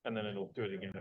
and then it'll do it again.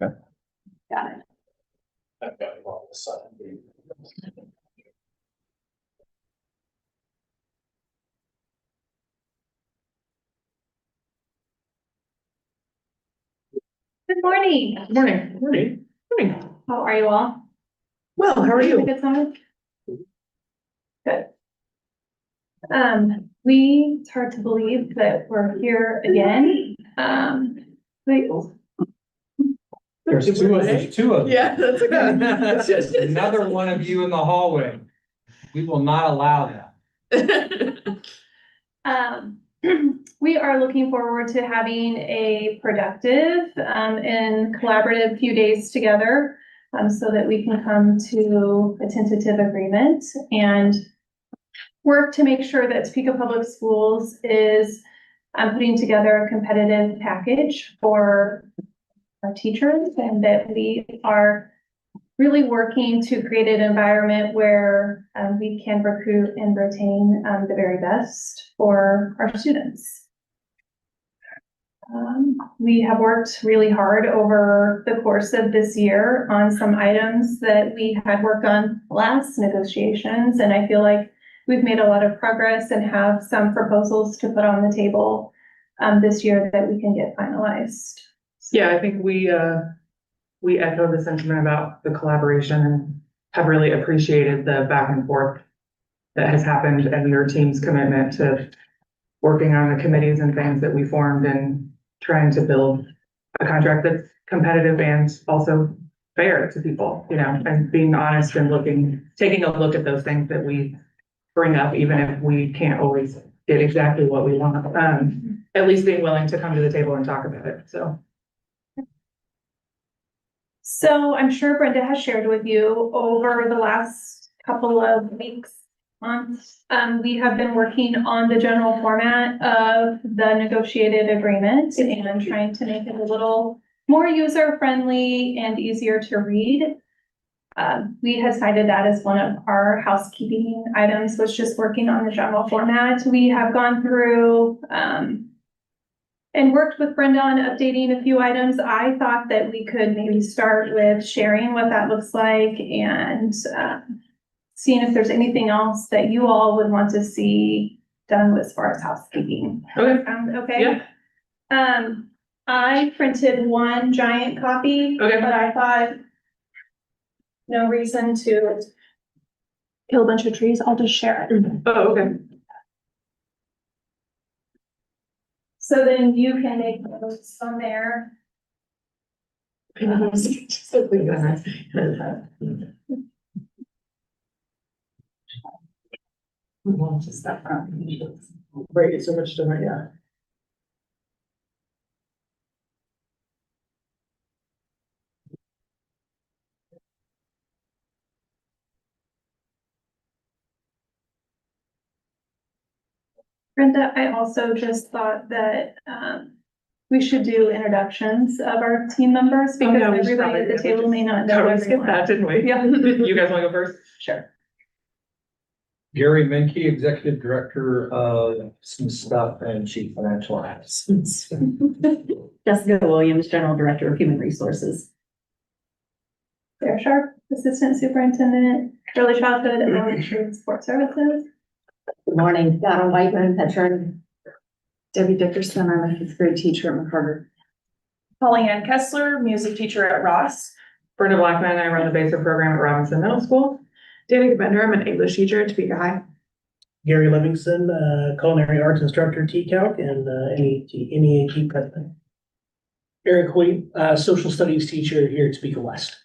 Got it. I've got it on the side. Good morning. Morning, morning, morning. How are you all? Well, how are Having a you? Good summer? Good. It's hard to believe that we're here again. Wait, There's two of you. Yeah, that's okay. Another one of you in the hallway. We will not allow that. we are looking forward to having a productive, and collaborative few days together, so that we can come to a tentative agreement and work to make sure that Topeka Public Schools is putting together a competitive package for our teachers, and that we are really working to create an environment where we can recruit and retain the very best for our students. We have worked really hard over the course of this year on some items that we had worked on last negotiations, and I feel like we've made a lot of progress and have some proposals to put on the table this year that we can get finalized. Yeah, I think we echo the sentiment about the collaboration and have really appreciated the back and forth that has happened and your team's commitment to working on the committees and things that we formed and trying to build a contract that's competitive and also fair to people, you know, and being honest and taking a look at those things that we bring up, even if we can't always get exactly what we want. At least being willing to come to the table and talk about it, so. So I'm sure Brenda has shared with you over the last couple of weeks, months, we have been working on the general format of the negotiated agreement and trying to make it a little more user-friendly and easier to read. We had cited that as one of our housekeeping items, was just working on the general format. We have gone through, and worked with Brenda on updating a few items. I thought that we could maybe start with sharing what that looks like and seeing if there's anything else that you all would want to see done as far as housekeeping. Okay. Okay? Yeah. I printed one giant copy. Okay. But I thought no reason to kill a bunch of trees. I'll just share it. Oh, okay. So then you can make notes on there. Right, it's so much different, yeah. Brenda, I also just thought that, we should do introductions of our team members Oh, yeah, because we should everybody probably at the do. table may not know Totally skipped everyone. that, didn't we? Yeah. You guys wanna go first? Sure. Gary Menke, Executive Director of some stuff and Chief Financial Officer. Jessica Williams, General Director of Human Resources. Sarah Sharp, Assistant Superintendent, Early Childhood and Elementary and Support Services. Good morning, Donna Whiteman, Veteran. Debbie Dickerson, I'm a fifth grade teacher at McCarter. Holly Ann Kessler, music teacher at Ross. Brenda Blackman, I run the basic program at Robinson Middle School. Danica Bender, I'm an English teacher at Topeka High. Gary Livingston, culinary arts instructor, TCALC, and NEAT president. Eric Hoyt, social studies teacher here at Topeka West.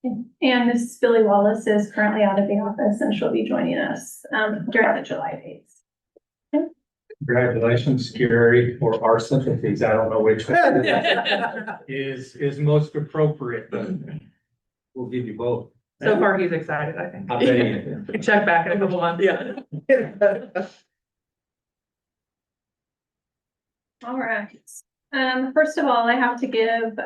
And Mrs. Billy Wallace is currently out of the office and she'll be joining us during the July dates. Congratulations, Gary, for our sympathies. I don't know which one is most appropriate, but we'll give you both. So far, he's excited, I think. I bet he is. Check back in a couple months. Yeah. All right. First of all, I have to give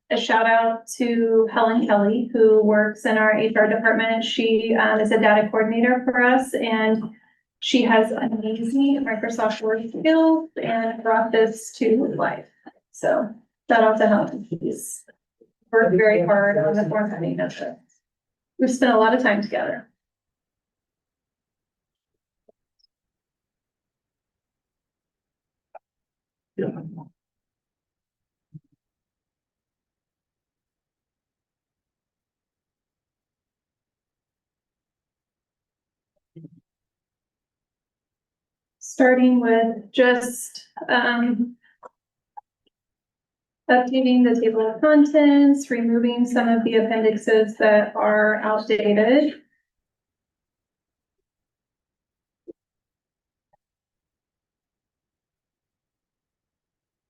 a shout out to Helen Kelly, who works in our HR department. She is a data coordinator for us, and she has amazing Microsoft Word skills and brought this to life. So shout out to Helen. She's worked very hard on the formatting of this. We've spent a lot of time together. Starting with just updating the table of contents, removing some of the appendixes that are outdated.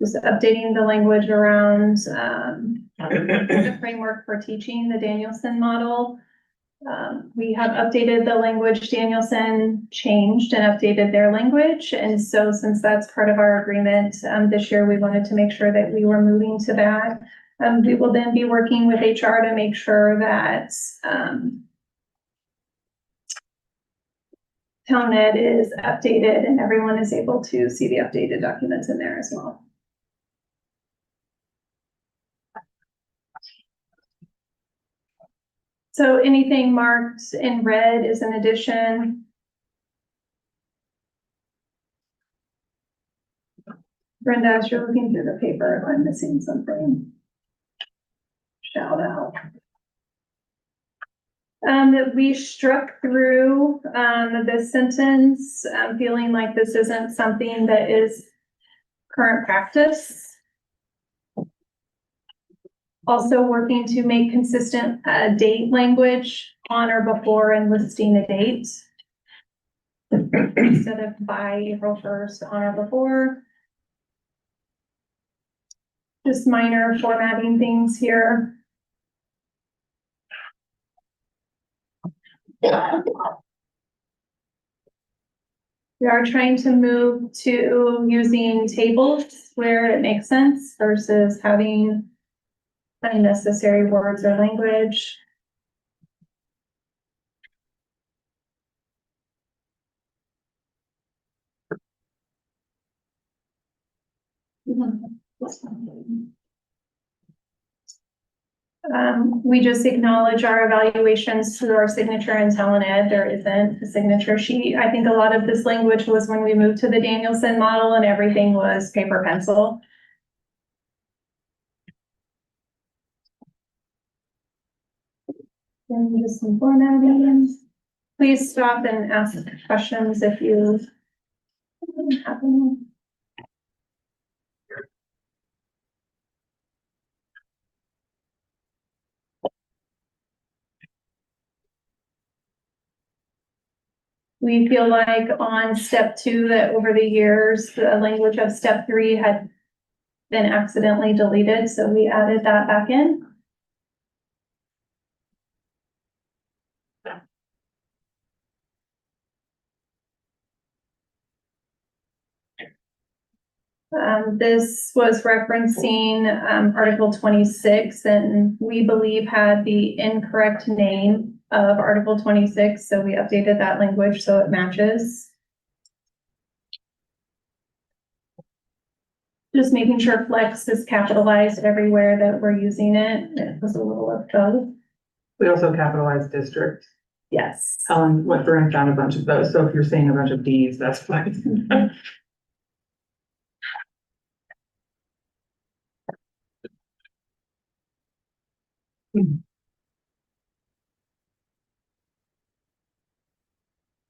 Just updating the language around the framework for teaching the Danielson model. We have updated the language. Danielson changed and updated their language. And so since that's part of our agreement, this year we wanted to make sure that we were moving to that. We will then be working with HR to make sure that TownNet is updated and everyone is able to see the updated documents in there as well. So anything marked in red is an addition. Brenda, as you're looking through the paper, if I'm missing something, shout out. That we struck through, this sentence, feeling like this isn't something that is current practice. Also working to make consistent, date language on or before and listing the date. Instead of by April 1st, on or before. Just minor formatting things here. We are trying to move to using tables where it makes sense versus having unnecessary words or language. We just acknowledge our evaluations through our signature in Talent Ed. There isn't a signature sheet. I think a lot of this language was when we moved to the Danielson model and everything was paper pencil. And just some formatting. Please stop and ask questions if you have any. We feel like on step 2 that over the years, the language of step 3 had been accidentally deleted, so we added that back in. This was referencing Article 26, and we believe had the incorrect name of Article 26, so we updated that language so it matches. Just making sure flex is capitalized everywhere that we're using it. It was a little of both. We also capitalized district. Yes. Ellen went through and found a bunch of those, so if you're seeing a bunch of Ds, that's why.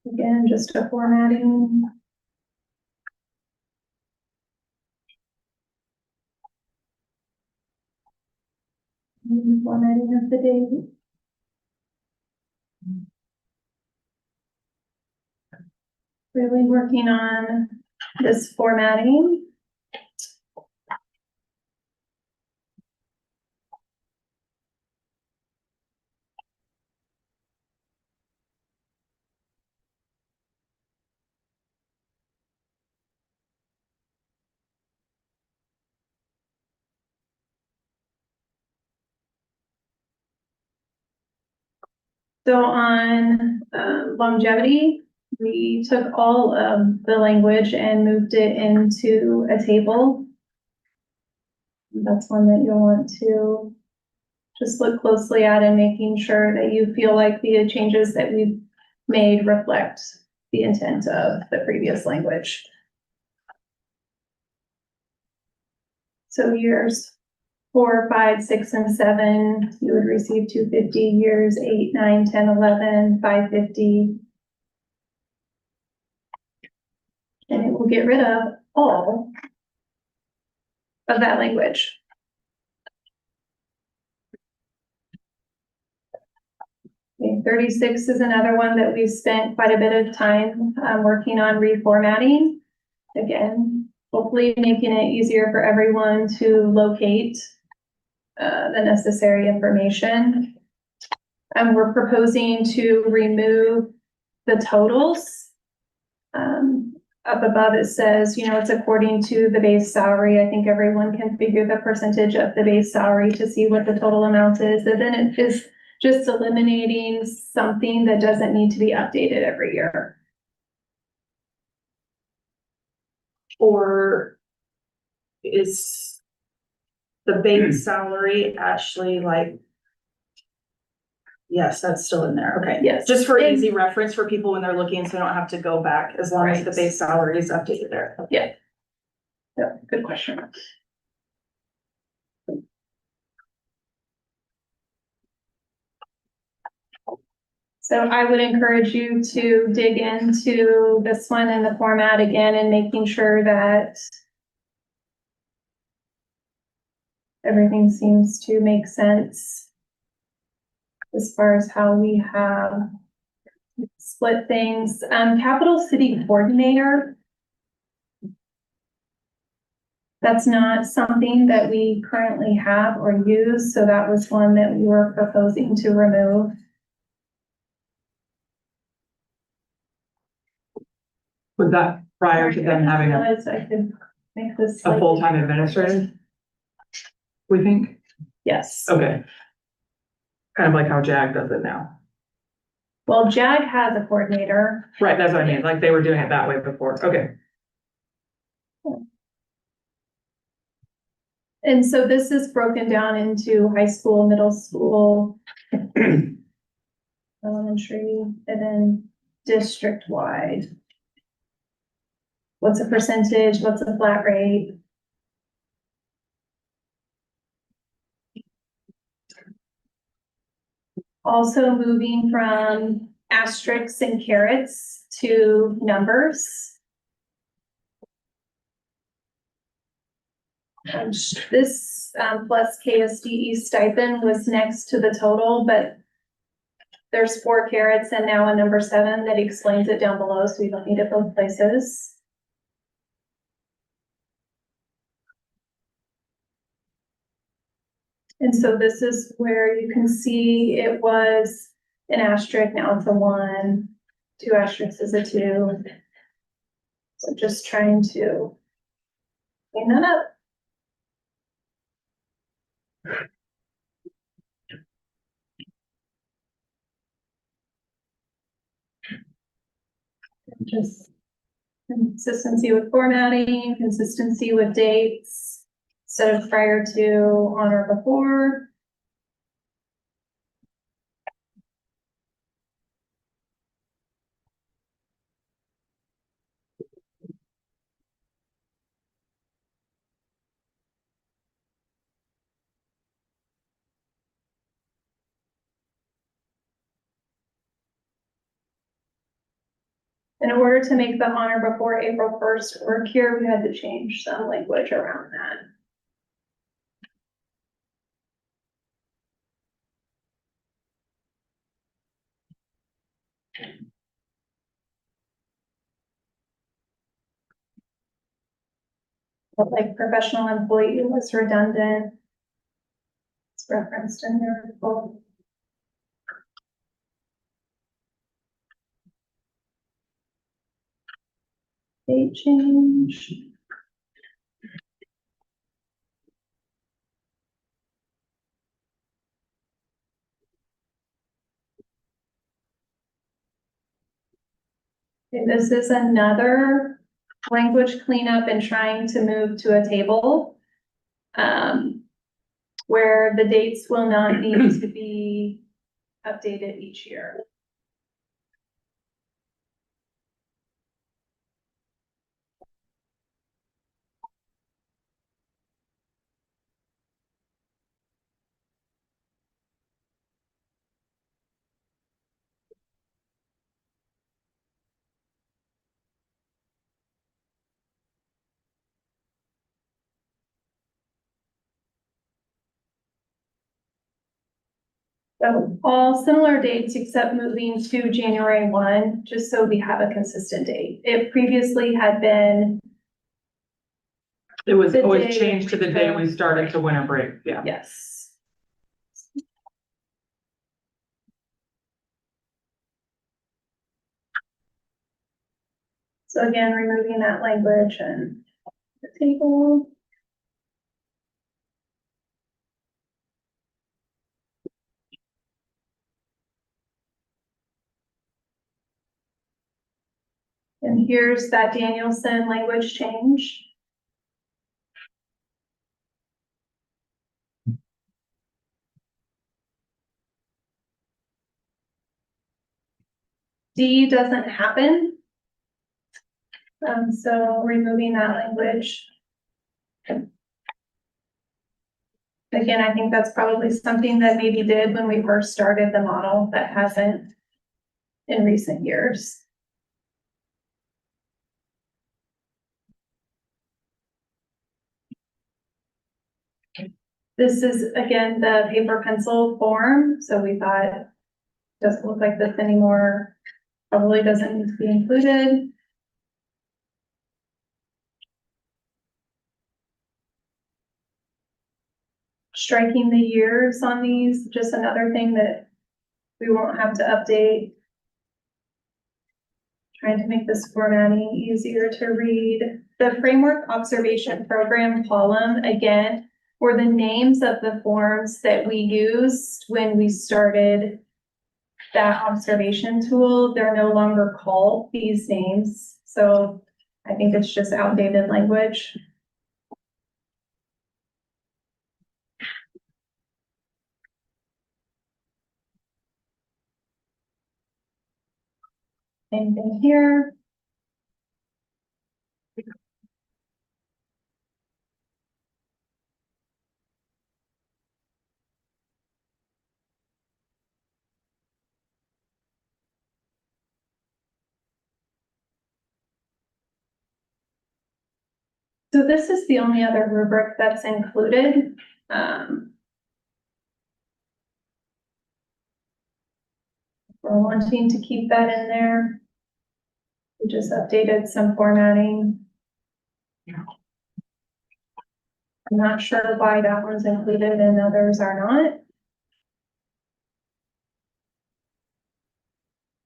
Again, just a formatting. Formatting of the date. Really working on this formatting. So on longevity, we took all of the language and moved it into a table. That's one that you'll want to just look closely at and making sure that you feel like the changes that we've made reflect the intent of the previous language. So years 4, 5, 6, and 7, you would receive 250. Years 8, 9, 10, 11, 550. And it will get rid of all of that language. Okay, 36 is another one that we've spent quite a bit of time working on reformatting. Again, hopefully making it easier for everyone to locate the necessary information. And we're proposing to remove the totals. Up above it says, it's according to the base salary. I think everyone can figure the percentage of the base salary to see what the total amount is. And then it is just eliminating something that doesn't need to be updated every year. Or is the base salary actually like Yes, that's still in there. Okay. Yes. Just for And- easy reference for people when they're looking, so they don't have to go back, as long as the Right. base salary is updated there. Yeah, good question. So I would encourage you to dig into this one and the format again and making sure that everything seems to make sense as far as how we have split things. Capital City Coordinator. That's not something that we currently have or use, so that was one that we were proposing to remove. Was that prior to them having a I could make this. a slightly- full-time administrator? We think, Yes. okay. Kind of like how JAG does it now. Well, JAG has a coordinator. Right, that's what I mean, like they were doing it that way before, okay. And so this is broken down into high school, middle school, elementary, and then district-wide. What's a percentage? What's a flat rate? Also moving from asterisks and carrots to numbers. This plus KSDE stipend was next to the total, but there's 4 carrots and now a number 7 that explains it down below, so we don't need it both places. And so this is where you can see it was an asterisk, now it's a 1, 2 asterisks is a 2. So just trying to clean that up. Just consistency with formatting, consistency with dates, instead of prior to, on or before. In order to make the honor before April 1st work here, we had to change some language around that. But like professional employee was redundant. It's referenced in there. Date change. Okay, this is another language cleanup and trying to move to a table. Where the dates will not need to be updated each year. So all similar dates except moving to January 1, just so we have a consistent date. It previously had been, It was The always day changed to the day we started to winter break, yeah. yes. So again, removing that language and the table. And here's that Danielson language change. D doesn't happen. So removing that language. Again, I think that's probably something that maybe did when we first started the model that hasn't in recent years. This is, again, the paper pencil form, so we thought, doesn't look like this anymore, probably doesn't need to be included. Striking the years on these, just another thing that we won't have to update. Trying to make this formatting easier to read. The framework observation program column, again, were the names of the forms that we used when we started that observation tool. They're no longer called these names, so I think it's just outdated language. Same thing here. So this is the only other rubric that's included. We're wanting to keep that in there. We just updated some formatting. I'm not sure why that one's included and others are not.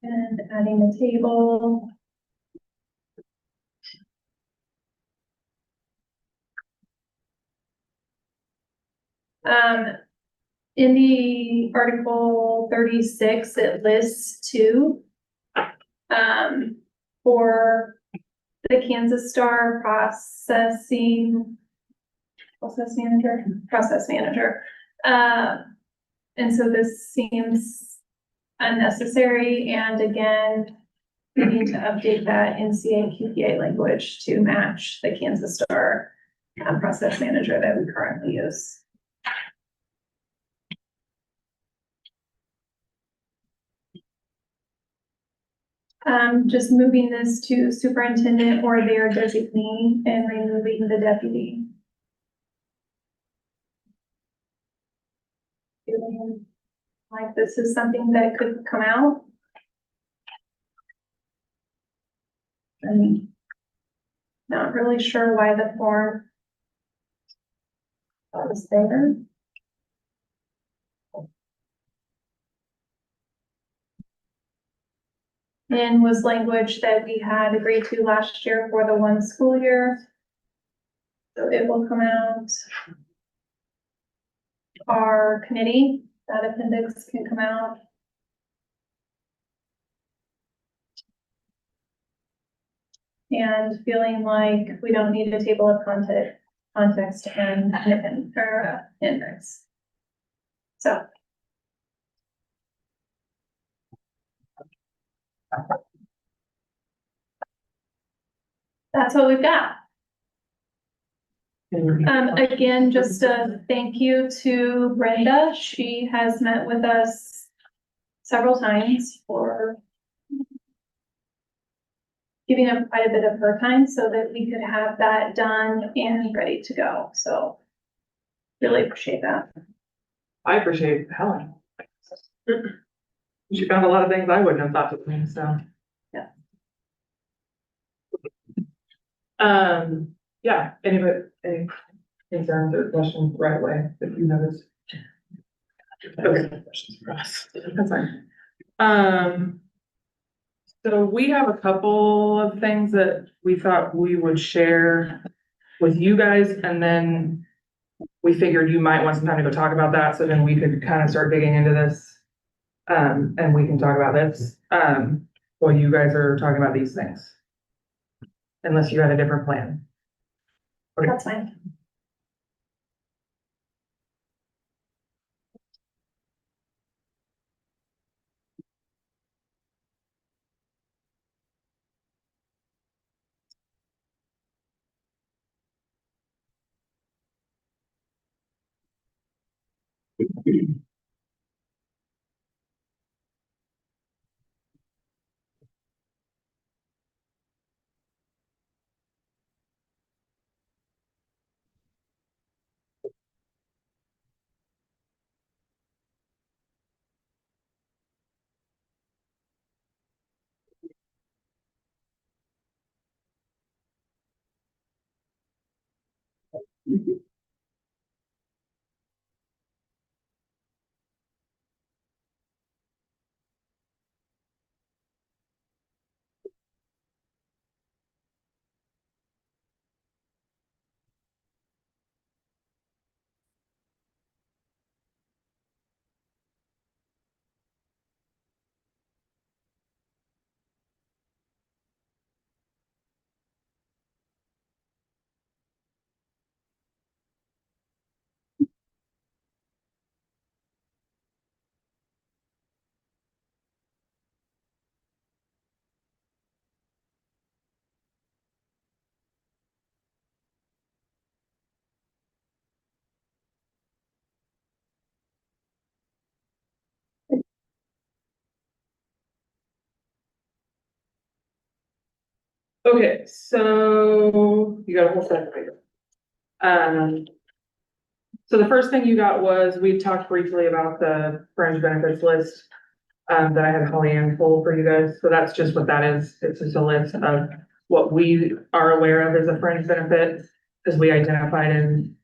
And adding a table. In the Article 36, it lists two. For the Kansas Star process manager. And so this seems unnecessary, and again, we need to update that NCA and QPA language to match the Kansas Star process manager that we currently use. Just moving this to superintendent or their designee and removing the deputy. Feeling like this is something that could come out. I'm not really sure why the form was there. And was language that we had agreed to last year for the one school year. So it will come out. Our committee, that appendix can come out. And feeling like we don't need a table of context and index. So. That's what we've got. Again, just a thank you to Brenda. She has met with us several times for giving up quite a bit of her time so that we could have that done and ready to go. So really appreciate that. I appreciate Helen. She found a lot of things I wouldn't have thought to think, so. Yeah. Yeah, any concerns or questions right away that you noticed? Okay. That's fine. So we have a couple of things that we thought we would share with you guys, and then we figured you might want some time to go talk about that, so then we could kind of start digging into this. And we can talk about this, while you guys are talking about these things. Unless you had a different plan. That's fine. Okay, so you got a whole set of papers. So the first thing you got was, we talked briefly about the fringe benefits list. That I had Holly Ann pull for you guys, so that's just what that is. It's just a list of what we are aware of as a fringe benefit, as we identified in.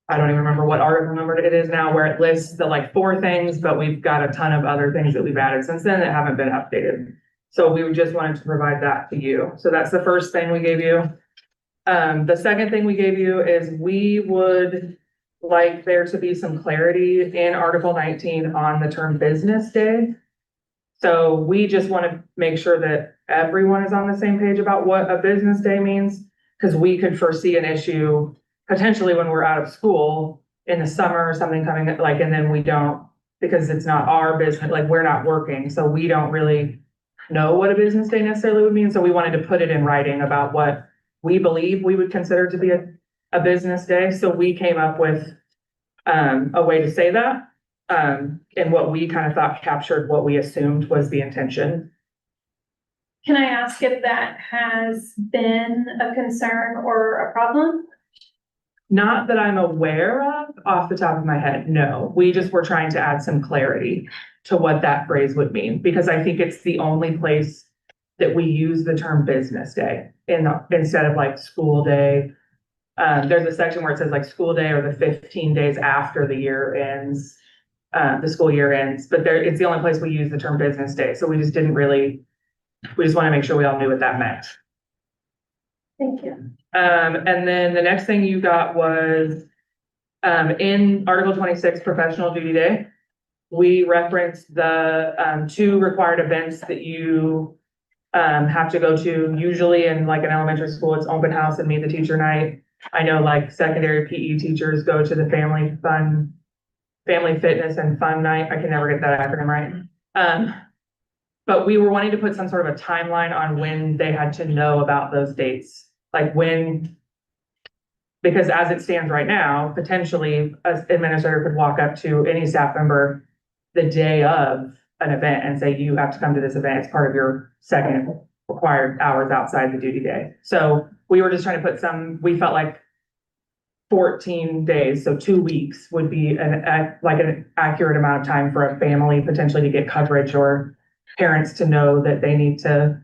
I don't even remember what article number it is now, where it lists the like 4 things, but we've got a ton of other things that we've added since then that haven't been updated. So we just wanted to provide that to you. So that's the first thing we gave you. The second thing we gave you is we would like there to be some clarity in Article 19 on the term business day. So we just want to make sure that everyone is on the same page about what a business day means, because we could foresee an issue potentially when we're out of school in the summer or something coming like, and then we don't, because it's not our business, like we're not working, so we don't really know what a business day necessarily would mean. So we wanted to put it in writing about what we believe we would consider to be a business day. So we came up with a way to say that. And what we kind of thought captured what we assumed was the intention. Can I ask if that has been a concern or a problem? Not that I'm aware of off the top of my head, no. We just were trying to add some clarity to what that phrase would mean, because I think it's the only place that we use the term business day instead of like school day. There's a section where it says like school day or the 15 days after the year ends. The school year ends, but it's the only place we use the term business day. So we just want to make sure we all knew what that meant. Thank you. And then the next thing you got was, in Article 26, professional duty day, we referenced the, 2 required events that you, have to go to. Usually in like an elementary school, it's open house and meet the teacher night. I know like secondary PE teachers go to the family fitness and fun night. I can never get that acronym right. But we were wanting to put some sort of a timeline on when they had to know about those dates, like when, because as it stands right now, potentially an administrator could walk up to any staff member the day of an event and say, you have to come to this event. It's part of your second required hours outside the duty day. So we were just trying to put we felt like 14 days, so 2 weeks would be an accurate amount of time for a family potentially to get coverage, or parents to know that they need to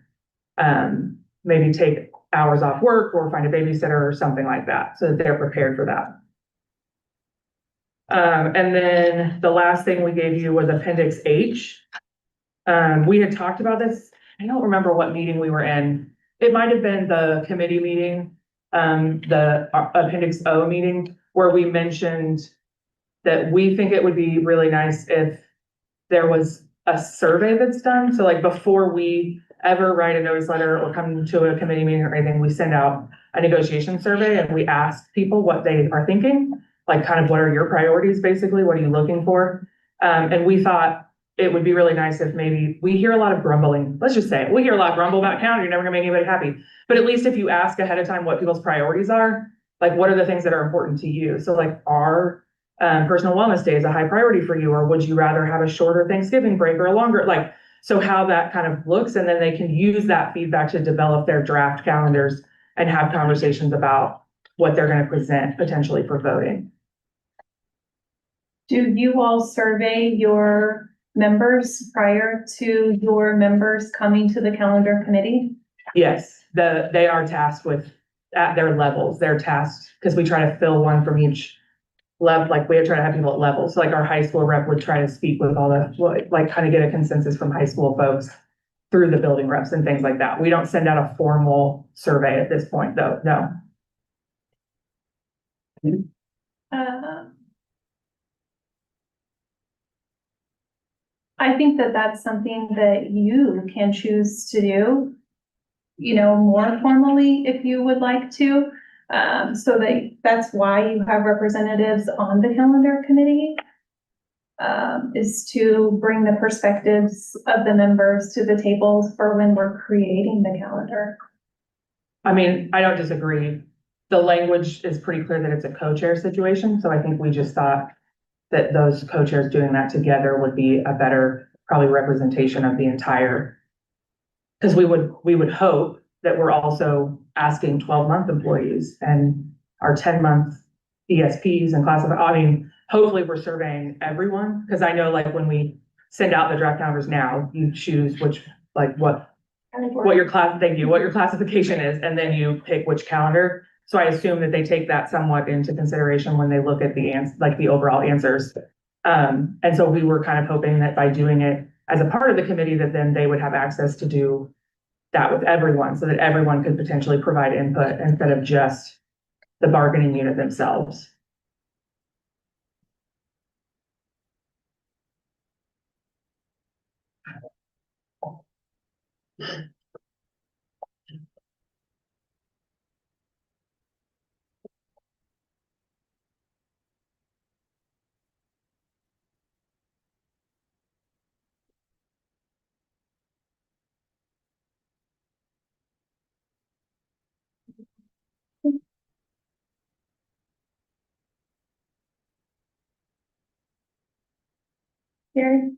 maybe take hours off work or find a babysitter or something like that, so that they're prepared for that. And then the last thing we gave you was Appendix H. We had talked about this. I don't remember what meeting we were in. It might have been the committee meeting, the Appendix O meeting, where we mentioned that we think it would be really nice if there was a survey that's done. So like before we ever write a notice letter or come to a committee meeting or anything, we send out a negotiation survey and we ask people what they are thinking, like kind of what are your priorities, basically, what are you looking for? And we thought it would be really nice if maybe, we hear a lot of grumbling, let's just say it, we hear a lot of grumble about county, you're never gonna make anybody happy. But at least if you ask ahead of time what people's priorities are, like what are the things that are important to you? So like our personal wellness day is a high priority for you, or would you rather have a shorter Thanksgiving break or a longer, like, so how that kind of looks, and then they can use that feedback to develop their draft calendars and have conversations about what they're gonna present potentially for voting. Do you all survey your members prior to your members coming to the calendar committee? Yes, they are tasked with, at their levels, they're tasked, because we try to fill one from each level, like we try to have people at levels. So like our high school rep would try to speak with all the, like kind of get a consensus from high school folks through the building reps and things like that. We don't send out a formal survey at this point, though, no. I think that that's something that you can choose to do, you know, more formally if you would like to. So that's why you have representatives on the calendar committee, is to bring the perspectives of the members to the table for when we're creating the calendar. I mean, I don't disagree. The language is pretty clear that it's a co-chair situation, so I think we just thought that those co-chairs doing that together would be a better, probably representation of the entire. Because we would hope that we're also asking 12-month employees and our 10-month ESPs and classified, I mean, hopefully we're surveying everyone, because I know like when we send out the draft calendars now, you choose which, like what your classification is, and then you pick which calendar. So I assume that they take that somewhat into consideration when they look at the overall answers. And so we were kind of hoping that by doing it as a part of the committee, that then they would have access to do that with everyone, so that everyone could potentially provide input instead of just the bargaining unit themselves. Gary?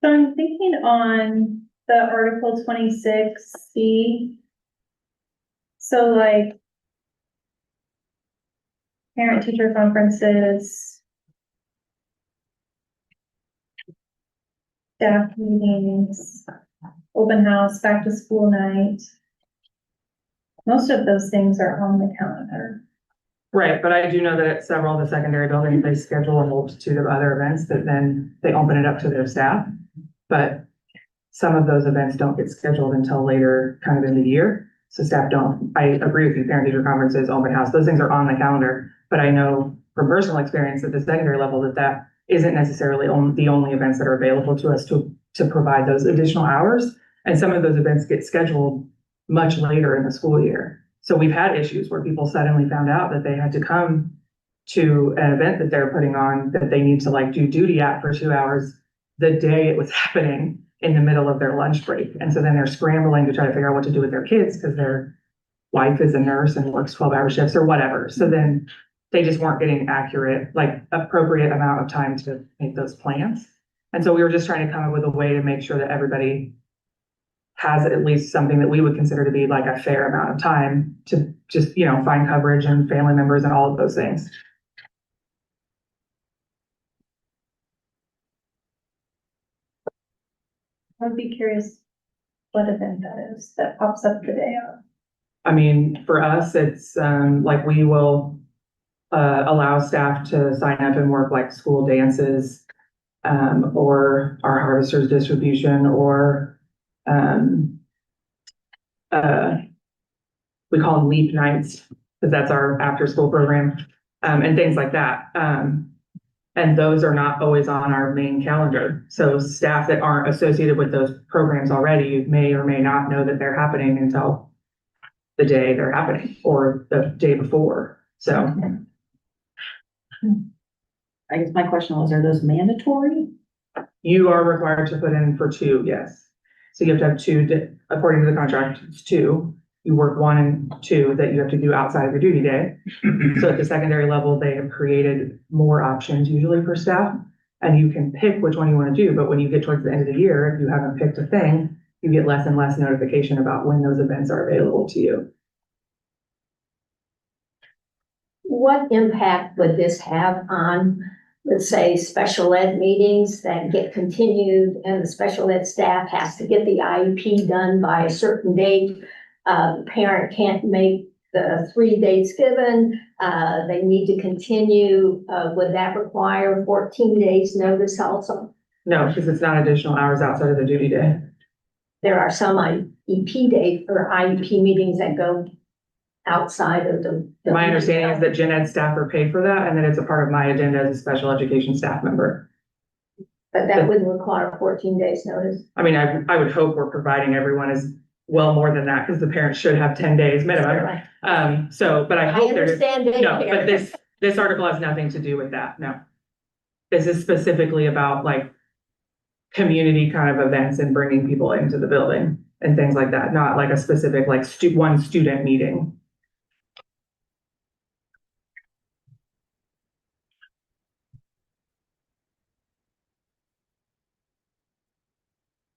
So I'm thinking on the Article 26C. So like parent-teacher conferences, staff meetings, open house, back to school night. Most of those things are on the calendar. Right, but I do know that at several of the secondary buildings, they schedule a multitude of other events that then they open it up to their staff. But some of those events don't get scheduled until later kind of in the year. So staff don't, I agree with you, parent-teacher conferences, open house, those things are on the calendar. But I know from personal experience at the secondary level that isn't necessarily the only events that are available to us to provide those additional hours. And some of those events get scheduled much later in the school year. So we've had issues where people suddenly found out that they had to come to an event that they're putting on, that they need to like do duty at for 2 hours the day it was happening in the middle of their lunch break. And so then they're scrambling to try to figure out what to do with their kids because their wife is a nurse and works 12-hour shifts or whatever. So then they just weren't getting accurate, like appropriate amount of time to make those plans. And so we were just trying to come up with a way to make sure that everybody has at least something that we would consider to be like a fair amount of time to just, find coverage and family members and all of those things. I'd be curious what event that is that pops up the day of. I mean, for us, it's like we will allow staff to sign up and work like school dances or our harvesters distribution or we call them leap nights because that's our after school program and things like that. And those are not always on our main calendar. So staff that aren't associated with those programs already may or may not know that they're happening until the day they're happening or the day before. So I guess my question was, are those mandatory? you are required to put in for 2, yes. So you have to have 2, according to the contract, it's 2. You work 1 and 2 that you have to do outside of your duty day. So at the secondary level, they have created more options usually for staff. And you can pick which one you want to do. But when you get towards the end of the year, if you haven't picked a thing, you get less and less notification about when those events are available to you. What impact would this have on, let's say, special ed meetings that get continued and the special ed staff has to get the IEP done by a certain date? The parent can't make the 3 dates given, they need to continue. Would that require 14 days notice also? No, because it's not additional hours outside of the duty day. There are some IEP date or IEP meetings that go outside of the. My understanding is that gen ed staff are paid for that and that it's a part of my agenda as a special education staff member. But that wouldn't require 14 days notice. I mean, I would hope we're providing everyone as well more than that because the parents should have 10 days minimum. Right. But I hope there's, understand no, daycare. but this article has nothing to do with that. No. This is specifically about like community kind of events and bringing people into the building and things like that. Not like a specific like one student meeting.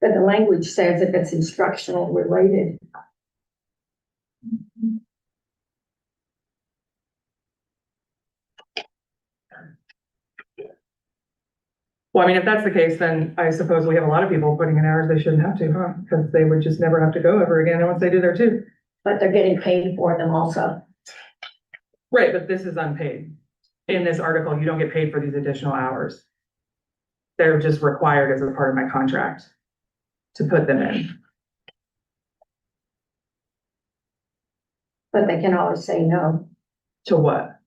But the language says if it's instructional related. Well, I mean, if that's the case, then I suppose we have a lot of people putting in hours they shouldn't have to, huh? Because they would just never have to go ever again once they do their 2. But they're getting paid for them also. Right, but this is unpaid. In this article, you don't get paid for these additional hours. They're just required as a part of my contract to put them in. But they can always say no. To what?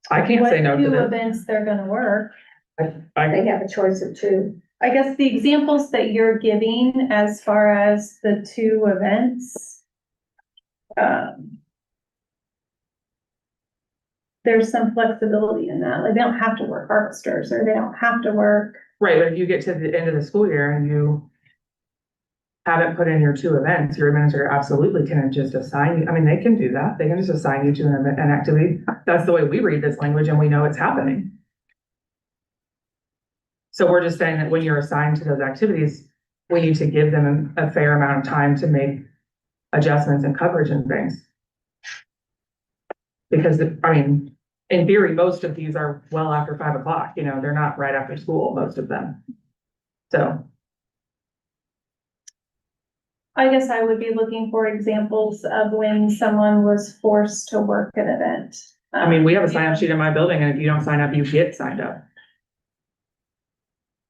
I can't say no What to 2 them. events they're gonna work? They have a choice of 2. I guess the examples that you're giving as far as the 2 events, there's some flexibility in that. Like, they don't have to work harvesters or they don't have to work. Right, but if you get to the end of the school year and you haven't put in your 2 events, your administrator absolutely can just assign you. I mean, they can do that. They can just assign you to an activity. That's the way we read this language and we know it's happening. So we're just saying that when you're assigned to those activities, we need to give them a fair amount of time to make adjustments and coverage and things. Because, I mean, in theory, most of these are well after 5 o'clock, they're not right after school, most of them. So. I guess I would be looking for examples of when someone was forced to work an event. I mean, we have a sign-up sheet in my building, and if you don't sign up, you get signed up.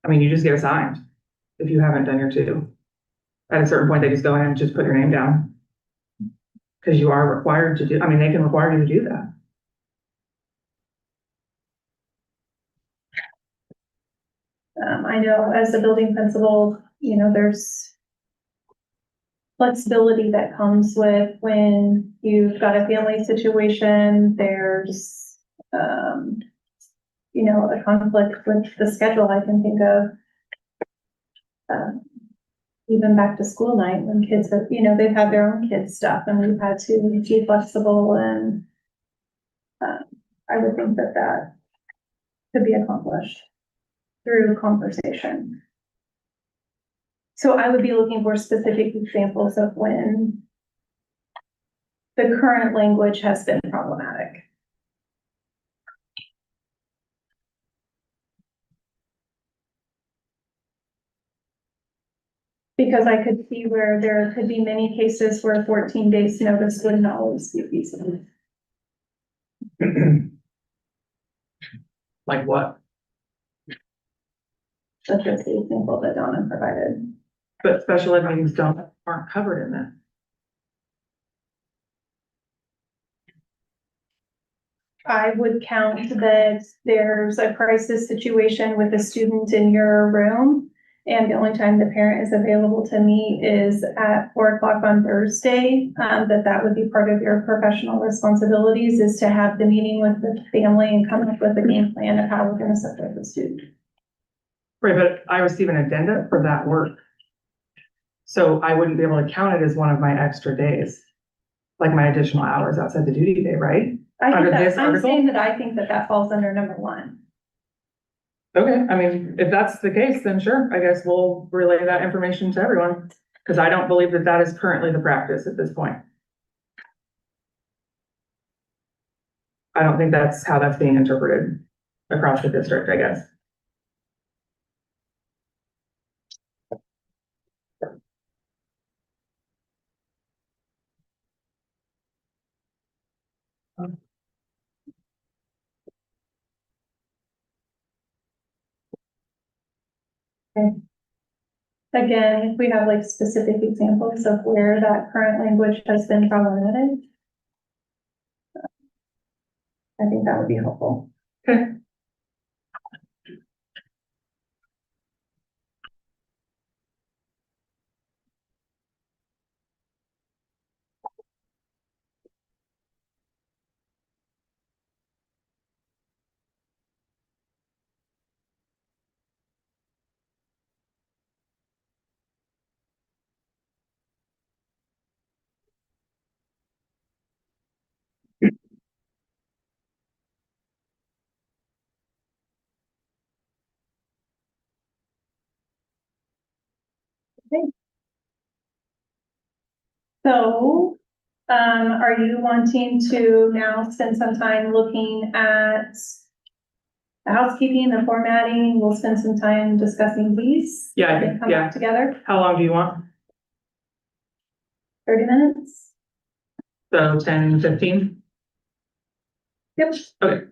I mean, you just get assigned if you haven't done your 2. At a certain point, they just go in and just put your name down. Because you are required to do, I mean, they can require you to do that. I know as a building principal, you know, there's flexibility that comes with when you've got a family situation, there's, you know, a conflict with the schedule. I can think of, even back to school night when kids have, you know, they've had their own kids stuff and we've had to be flexible and I would think that that could be accomplished through conversation. So I would be looking for specific examples of when the current language has been problematic. Because I could see where there could be many cases where 14 days notice wouldn't always be feasible. Like what? That's just the example that Donna provided. But special ed meetings aren't covered in that. I would count that there's a crisis situation with a student in your room. And the only time the parent is available to meet is at 4 o'clock on Thursday. That would be part of your professional responsibilities is to have the meeting with the family and come up with a game plan of how we're gonna support the student. Right, but I receive an addenda for that work. So I wouldn't be able to count it as one of my extra days, like my additional hours outside the duty day, right? Under this I'm article? saying that I think that that falls under number 1. Okay, I mean, if that's the case, then sure, I guess we'll relay that information to everyone. Because I don't believe that that is currently the practice at this point. I don't think that's how that's being interpreted across the district, I guess. Again, if we have like specific examples of where that current language has been problematic, I think that would be helpful. Okay. So, are you wanting to now spend some time looking at the housekeeping, the formatting? We'll spend some time discussing these. Yeah, I and think- come yeah. back together, How long do you want? 30 minutes? So 10, 15? Yep. Okay.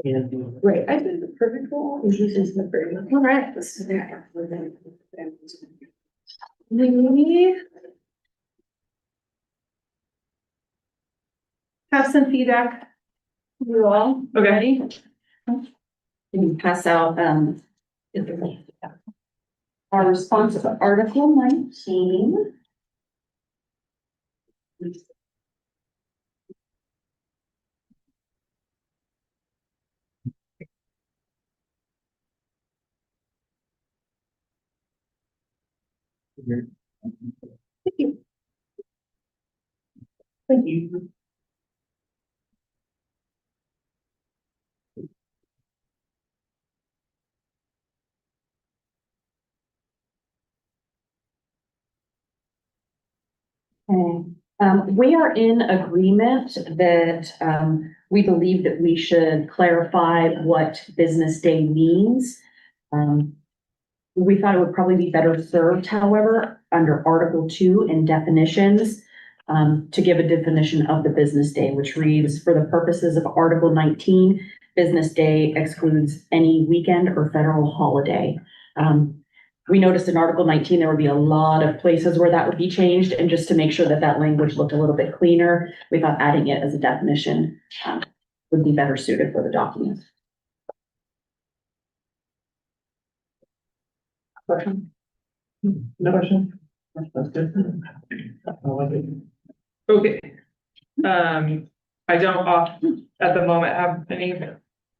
And Right, I did the perfect goal, is using the very. All right. We have some feedback. You all Okay. ready? Can you pass out, our response to Article 19? thank you. Okay, we are in agreement that, we believe that we should clarify what business day means. We thought it would probably be better served, however, under Article 2 in definitions, to give a definition of the business day, which reads, for the purposes of Article 19, business day excludes any weekend or federal holiday. We noticed in Article 19, there would be a lot of places where that would be changed, and just to make sure that that language looked a little bit cleaner, we thought adding it as a definition would be better suited for the document. Question? No question? That's good. I like it. Okay. I don't at the moment have any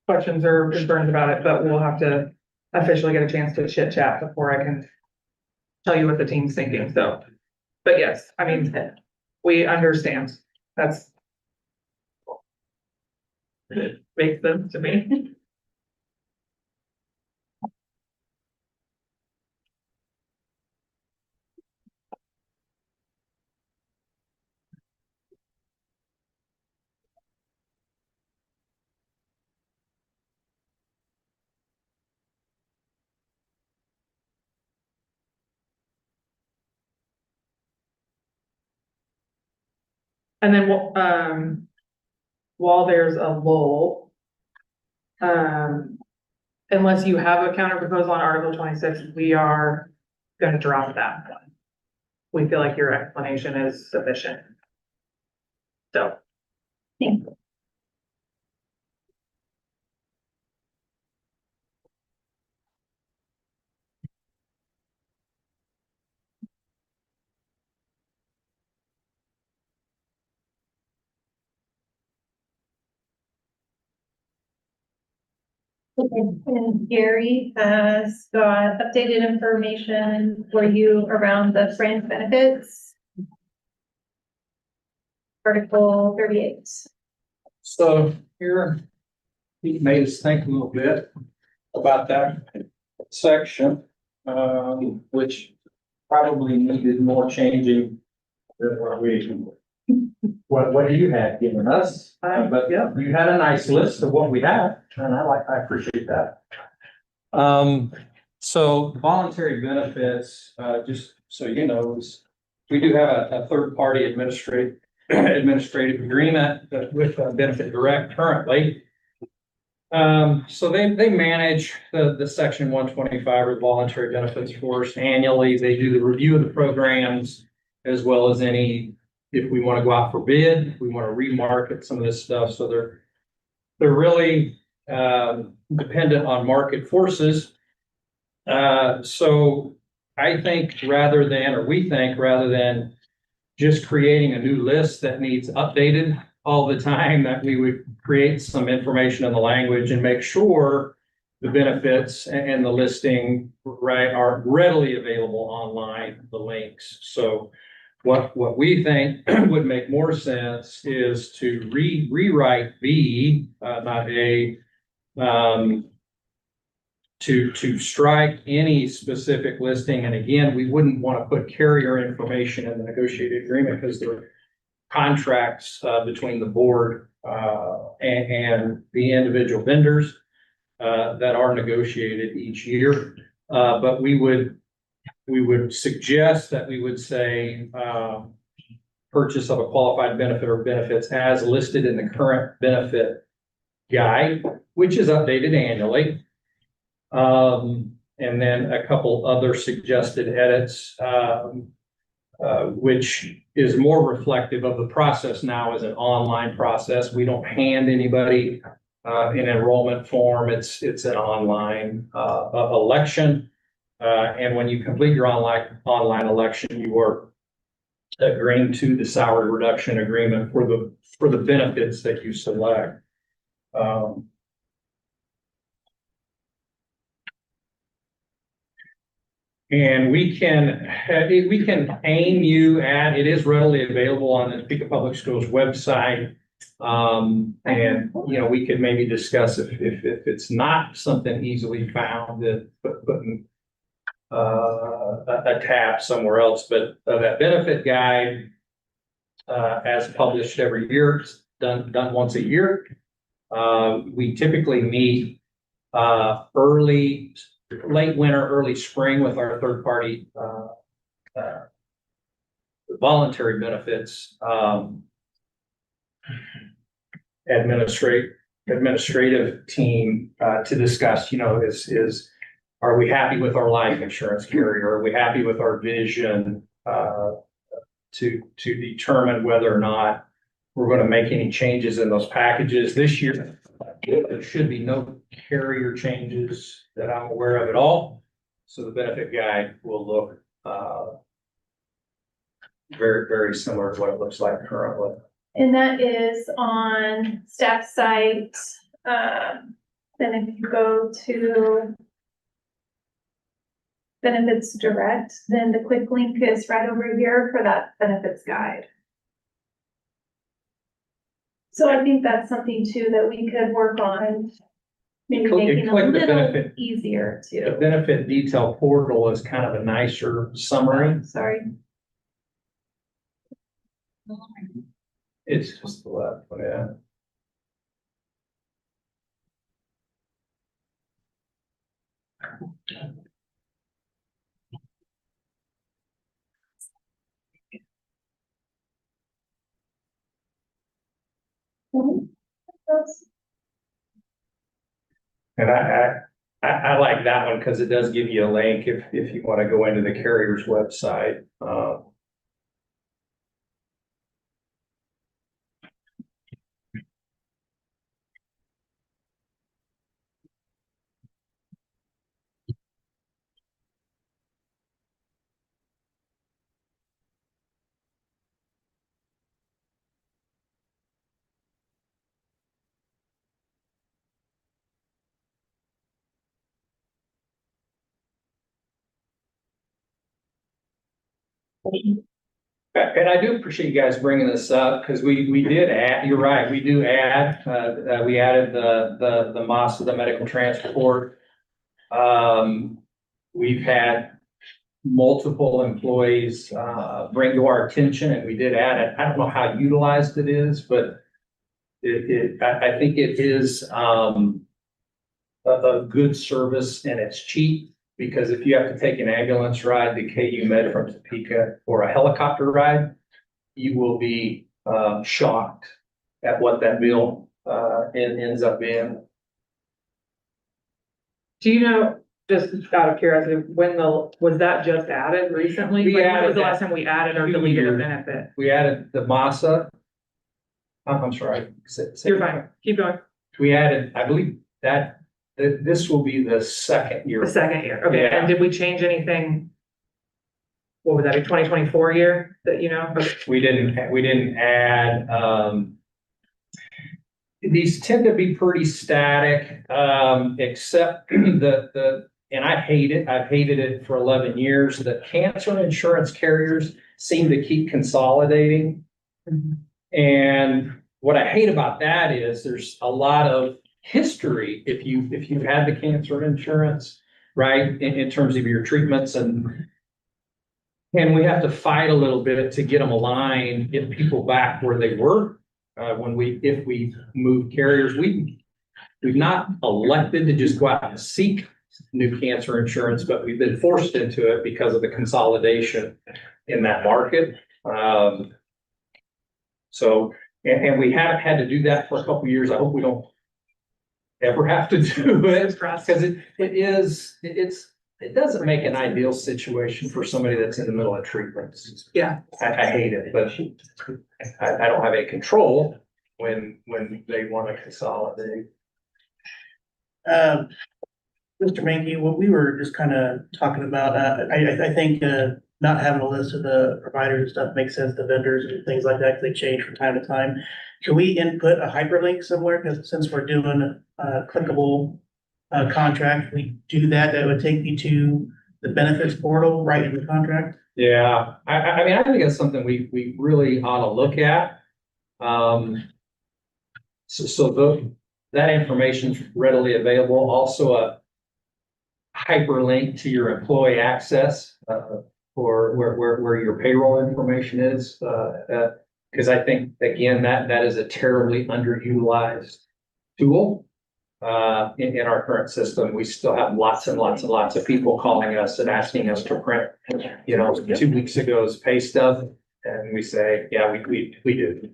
questions or concerns about it, but we'll have to officially get a chance to chit chat before I can tell you what the team's thinking, so. But yes, I mean, we understand. That's. It makes sense to me. And then, while there's a lull, unless you have a counter proposal on Article 26, we are gonna drop that one. We feel like your explanation is sufficient. So. Thank you. And Gary has got updated information for you around the fringe benefits. Article 38. So here, he made us think a little bit about that section, which probably needed more changing than what you had given us. But yeah, you had a nice list of what we had, and I appreciate that. So voluntary benefits, just so you know, we do have a third-party administrative agreement with Benefit Direct currently. So they manage the section 125 or voluntary benefits for us annually. They do the review of the programs as well as any, if we want to go out for bid, we want to remarket some of this stuff. So they're really dependent on market forces. So I think we think rather than just creating a new list that needs updated all the time, that we would create some information in the language and make sure the benefits and the listing, right, are readily available online, the links. So what we think would make more sense is to rewrite B, not A, to strike any specific listing. And again, we wouldn't want to put carrier information in the negotiated agreement because there are contracts between the board and the individual vendors that are negotiated each year. But we would suggest that we would say purchase of a qualified benefit or benefits as listed in the current benefit guide, which is updated annually. And then a couple other suggested edits, which is more reflective of the process now as an online process. We don't hand anybody an enrollment form. It's an online election. And when you complete your online election, you are agreeing to the salary reduction agreement for the benefits that you select. And we can aim you at, it is readily available on the Topeka Public Schools website. And, you know, we could maybe discuss if it's not something easily found, that putting a tab somewhere else, but that benefit guide, as published every year, it's done once a year. We typically meet late winter, early spring with our third party voluntary benefits administrative team to discuss, you know, are we happy with our life insurance carrier? Are we happy with our vision to determine whether or not we're going to make any changes in those packages this year? There should be no carrier changes that I'm aware of at all. So the benefit guide will look very, very similar to what it looks like currently. And that is on staff site. Then if you go to benefits direct, then the quick link is right over here for that benefits guide. So I think that's something too that we could work on, maybe making it a Click the little benefit. easier The to. benefit detail portal is kind of a nicer summary. Sorry. It's just the left one, yeah. And I like that one because it does give you a link if you want to go into the carrier's website. And I do appreciate you guys bringing this up because we did add, you're right, we do add, we added the MASA, the medical transport. We've had multiple employees bring to our attention, and we did add it. I don't know how utilized it is, but I think it is a good service, and it's cheap. Because if you have to take an ambulance ride to KU Med from Topeka or a helicopter ride, you will be shocked at what that bill ends up being. Do you know, just out of curiosity, was that just added recently? We Like, when added was the that last time we added or 2 deleted a years. benefit? We added the MASA. I'm sorry. You're fine, keep going. We added, I believe that this will be the second year. The second year, okay, Yeah. and did we change anything? What was that, a 2024 year that, you know? We didn't add, these tend to be pretty static, except and I hate it, I've hated it for 11 years. The cancer insurance carriers seem to keep consolidating. And what I hate about that is there's a lot of history if you've had the cancer insurance, right, in terms of your treatments, and we have to fight a little bit to get them aligned, get people back where they were if we move carriers. We've not elected to just go out and seek new cancer insurance, but we've been forced into it because of the consolidation in that market. So we haven't had to do that for a couple of years. I hope we don't ever have to do it. Fingers crossed. Cause it doesn't make an ideal situation for somebody that's in the middle of treatments. Yeah. I hate it, but I don't have any control when they want to consolidate. Mr. Mankey, what we were just kind of talking about, I think, not having a list of the providers and stuff makes sense, the vendors and things like that, 'cause they change from time to time. Can we input a hyperlink somewhere? Because since we're doing a clickable contract, we do that, that would take you to the benefits portal right in the contract? Yeah, I mean, I think that's something we really ought to look at. That information's readily available, also a hyperlink to your employee access, for where your payroll information is, because I think, again, that is a terribly underutilized tool. In our current system, we still have lots and lots and lots of people calling us and asking us to print, 2 weeks ago's pay stub, and we say, yeah, we do.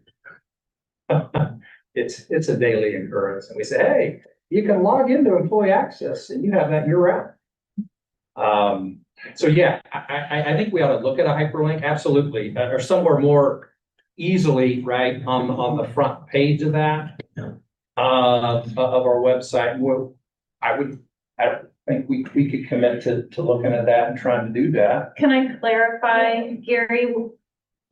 It's a daily occurrence, and we say, hey, you can log into employee access and you have that year round. So yeah, I think we ought to look at a hyperlink, absolutely, or somewhere more easily, right, on the front page of that. Of our website. I don't think we could commit to looking at that and trying to do that. Can I clarify, Gary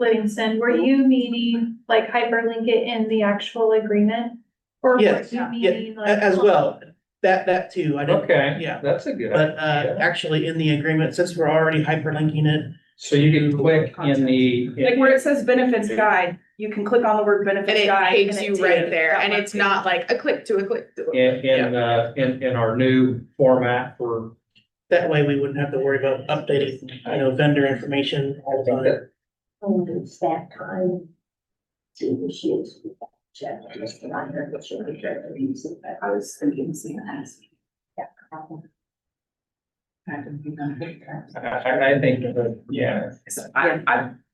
Livingston, were you meaning like hyperlink it in the actual agreement? Or were Yes, you yeah, meaning like? as well, that too, I didn't, Okay, yeah. that's a good But, idea. actually in the agreement, since we're already hyperlinking it, So you can click in the. Like where it says benefits guide, you can click on the word And benefits it guide. takes and you it right takes there, that and one it's page. not like a click to a click to. a- In our new format for. that way we wouldn't have to worry about updating, vendor information all the time. Only staff time to issues. Check. I was thinking the same as. I think, yeah.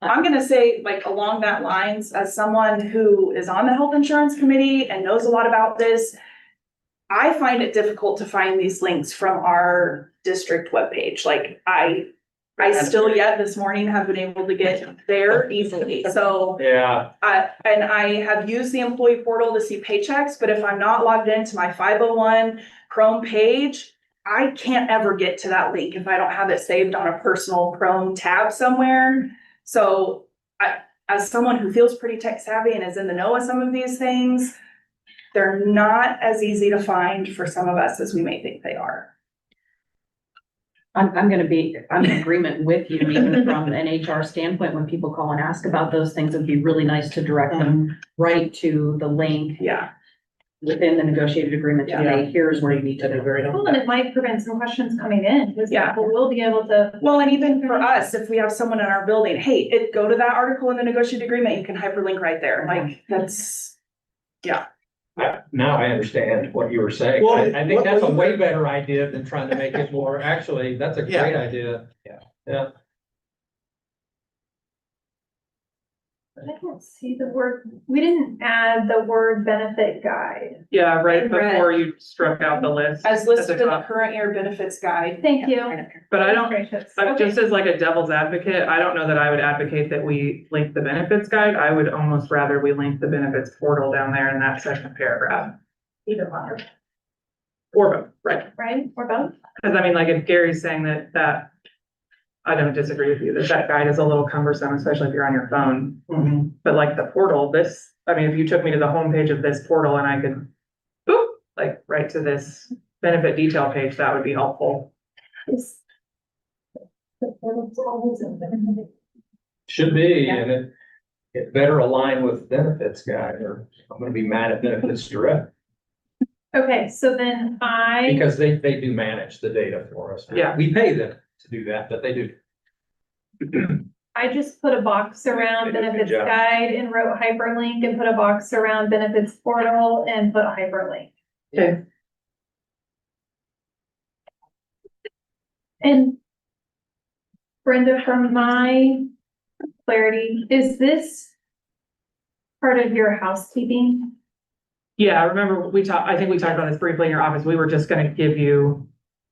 I'm gonna say, like, along that lines, as someone who is on the health insurance committee and knows a lot about this, I find it difficult to find these links from our district webpage. Like, I still yet this morning have been able to get there easily. So Yeah, and I have used the employee portal to see paychecks, but if I'm not logged into my 501 Chrome page, I can't ever get to that link if I don't have it saved on a personal Chrome tab somewhere. So as someone who feels pretty tech savvy and is in the know of some of these things, they're not as easy to find for some of us as we may think they are. I'm in agreement with you, even from an HR standpoint, when people call and ask about those things, it'd be really nice to direct them right to the link Yeah. within the negotiated agreement to say, here's where you need to That'd be go. very Well, helpful. and it might prevent some questions coming in, because Yeah. people will be able to. Well, and even for us, if we have someone in our building, hey, go to that article in the negotiated agreement, you can hyperlink right there. Like, that's, now I understand what you were saying. Well, I think what that's a was- way better idea than trying to make it more, actually, that's a Yeah. great idea. Yeah. I don't see the word, we didn't add the word benefit guide. Yeah, right In red. before you struck out the list. as at the listed in the top. current year benefits guide. Thank you. But I don't, Gracious. just as like a devil's advocate, I don't know that I would advocate that we link the benefits guide. I would almost rather we link the benefits portal down there in that second paragraph. Either one. Or both, right? Right, or both? Because I mean, like if Gary's saying that, I don't disagree with you, that guide is a little cumbersome, especially if you're on your phone. Mhm. But like the portal, if you took me to the homepage of this portal and I could, boop, like right to this benefit detail page, that would be helpful. Is- the portal's always open. Should be, and it better align with benefits guy, or I'm gonna be mad at benefits direct, Okay, so then because they do manage the data for us. Yeah. We pay them to do that, but they do. I just put a box around They did a good benefits job. guide and wrote hyperlink, and put a box around benefits portal and put hyperlink. Okay. And Brenda, from my clarity, is this part of your housekeeping? Yeah, I remember I think we talked about this briefly in your office. We were just gonna give you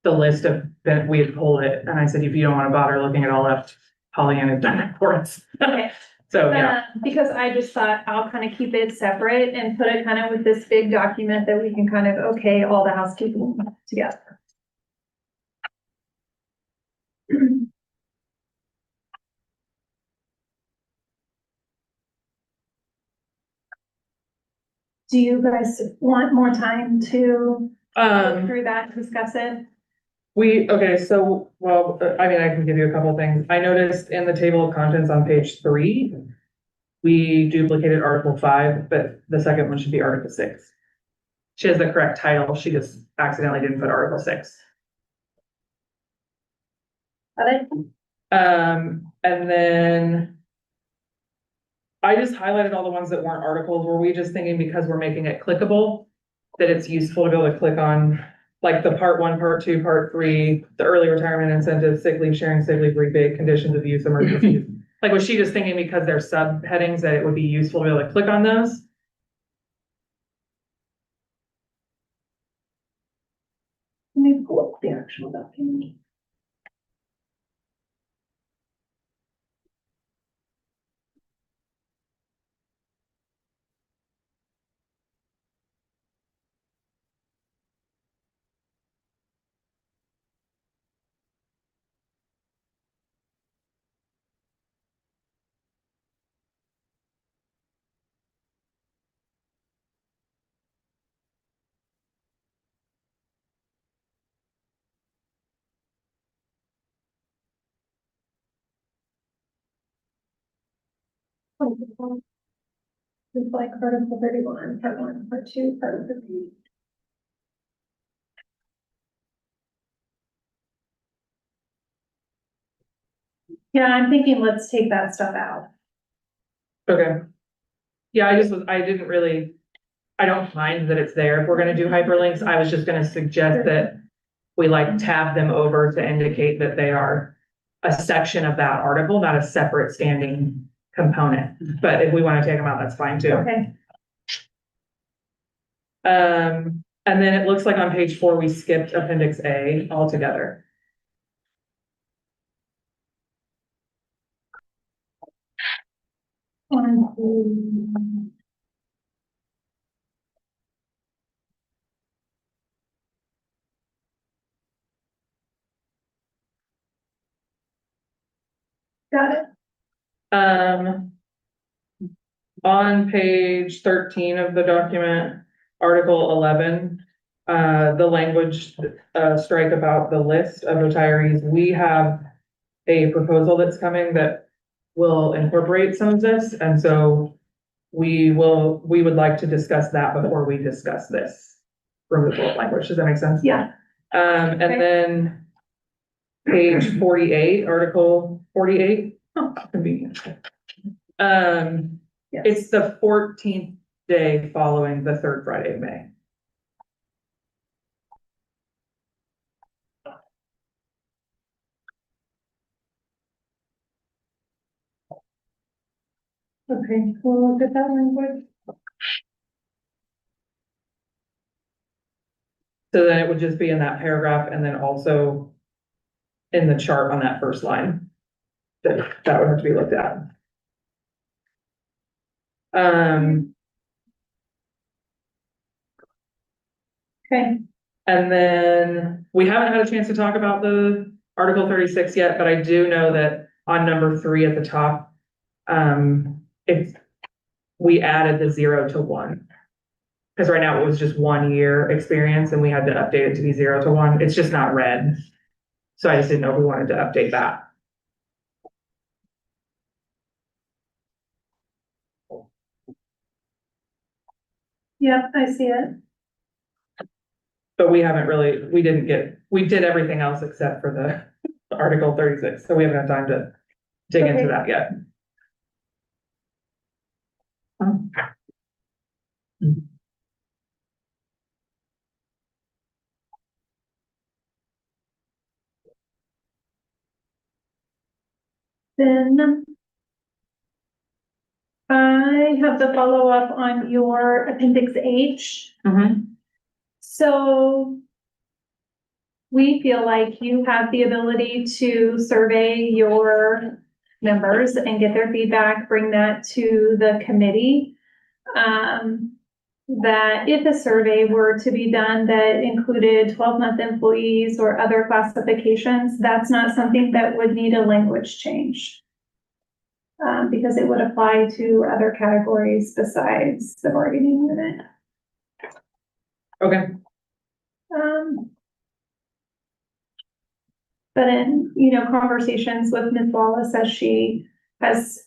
the list of, that we had pulled it, and I said, if you don't wanna bother looking it all up, Pollyanna has done it for us. Okay. So, yeah, Because I just thought I'll kind of keep it separate and put it kind of with this big document that we can kind of, okay, all the housekeeping together. Do you guys want more time to go through that, and discuss it? okay, so, well, I mean, I can give you a couple things. I noticed in the table of contents on page 3, we duplicated Article 5, but the second one should be Article 6. She has the correct title, she just accidentally didn't put Article 6. And then I just highlighted all the ones that weren't articles. Were we just thinking because we're making it clickable, that it's useful to be able to click on, like the part 1, part 2, part 3, the early retirement incentive, sick leave sharing, sick leave rebate, conditions of use, emergency use. Like, was she just thinking because they're subheadings that it would be useful to be able to click on those? Let me pull up the actual document. It's like Article 31, part 1, part 2, part 3. Yeah, I'm thinking let's take that stuff out. Okay. Yeah, I didn't really, I don't mind that it's there. If we're gonna do hyperlinks, I was just gonna suggest that we like tab them over to indicate that they are a section of that article, not a separate standing component. But if we wanna take them out, that's fine too. Okay. And then it looks like on page 4, we skipped Appendix A altogether. Got it. On page 13 of the document, Article 11, the language, strike about the list of retirees, we have a proposal that's coming that will incorporate some of this, and so we would like to discuss that before we discuss this removal of language. Does that make sense? Yeah. And then page 48, Article 48, convenient. Yes. It's the 14th day following the 3rd Friday of May. Okay, we'll look at that language. So then it would just be in that paragraph and then also in the chart on that first line. That would have to be looked at. Okay. And then we haven't had a chance to talk about the Article 36 yet, but I do know that on number 3 at the top, we added the 0 to 1. Because right now it was just 1 year experience and we had to update it to be 0 to 1. It's just not red. So I just didn't know if we wanted to update that. Yep, I see it. But we haven't really, we did everything else except for the Article 36. So we haven't had time to dig into Okay. that yet. Then I have the follow-up on your appendix H. So we feel like you have the ability to survey your members and get their feedback, bring that to the committee. That if a survey were to be done that included 12-month employees or other classifications, that's not something that would need a language change. Because it would apply to other categories besides the bargaining unit. Okay. But in, conversations with Ms. Wallace, as she has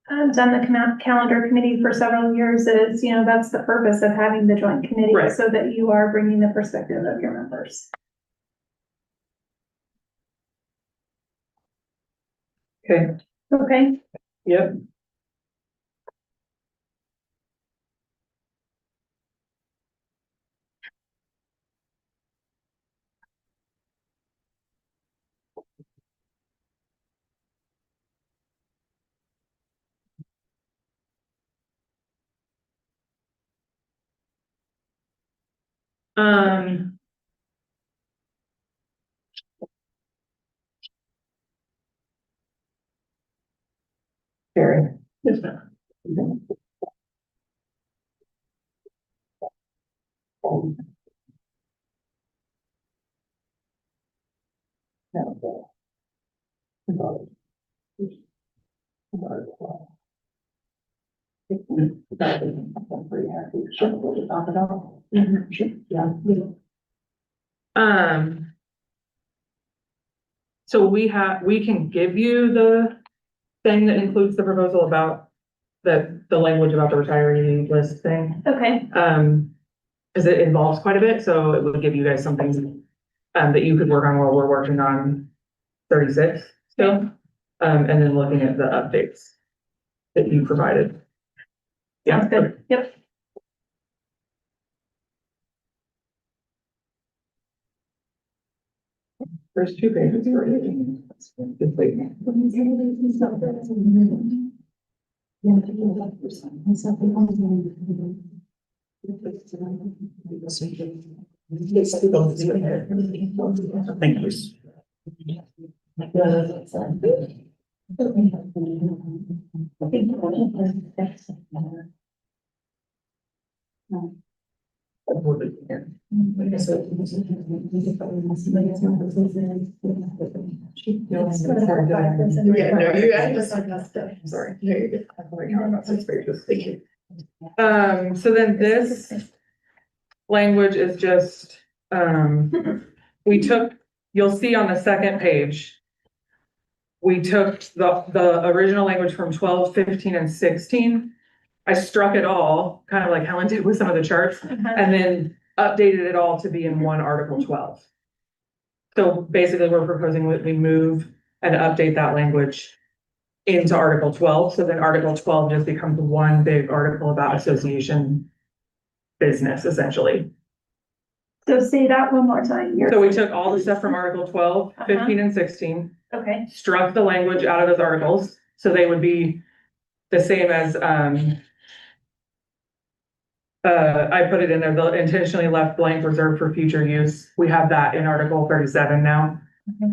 done the calendar committee for several years, is, that's the purpose of having the joint committee, Right. so that you are bringing the perspective of your members. Okay. Okay, Yep. Um. Carrie. Yes, ma'am. So we can give you the thing that includes the proposal about the language about the retiree list thing. okay, Cause it involves quite a bit, so it would give you guys something, that you could work on while we're working on 36 still. And then looking at the updates that you provided. sounds good, yep. There's 2 pages for you. Just wait. Thank you. Sorry. So then this language is just, you'll see on the second page. We took the original language from 12, 15, and 16. I struck it all, kind of like Helen did with some of the charts, and then updated it all to be in one Article 12. So basically, we're proposing that we move and update that language into Article 12, so then Article 12 just becomes one big article about association business, essentially. So say that one more time. So we took all the stuff from Article 12, 15, and 16, Okay, struck the language out of those articles, so they would be the same as, I put it in there, the intentionally left blank reserved for future use. We have that in Article 37 now.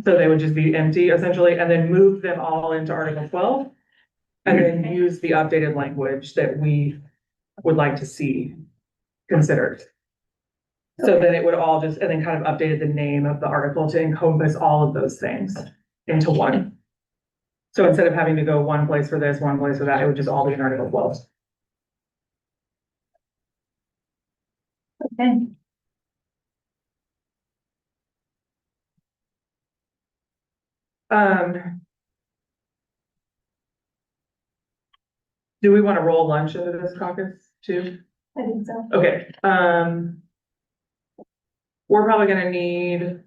So they would just be empty essentially, and then move them all into Article 12. And then use the updated language that we would like to see considered. So then it would all just, and then kind of updated the name of the article to encompass all of those things into one. So instead of having to go one place for this, one place for that, it would just all be in Article 12. okay. Do we want to roll lunch into this caucus too? I think so. Okay, we're probably gonna need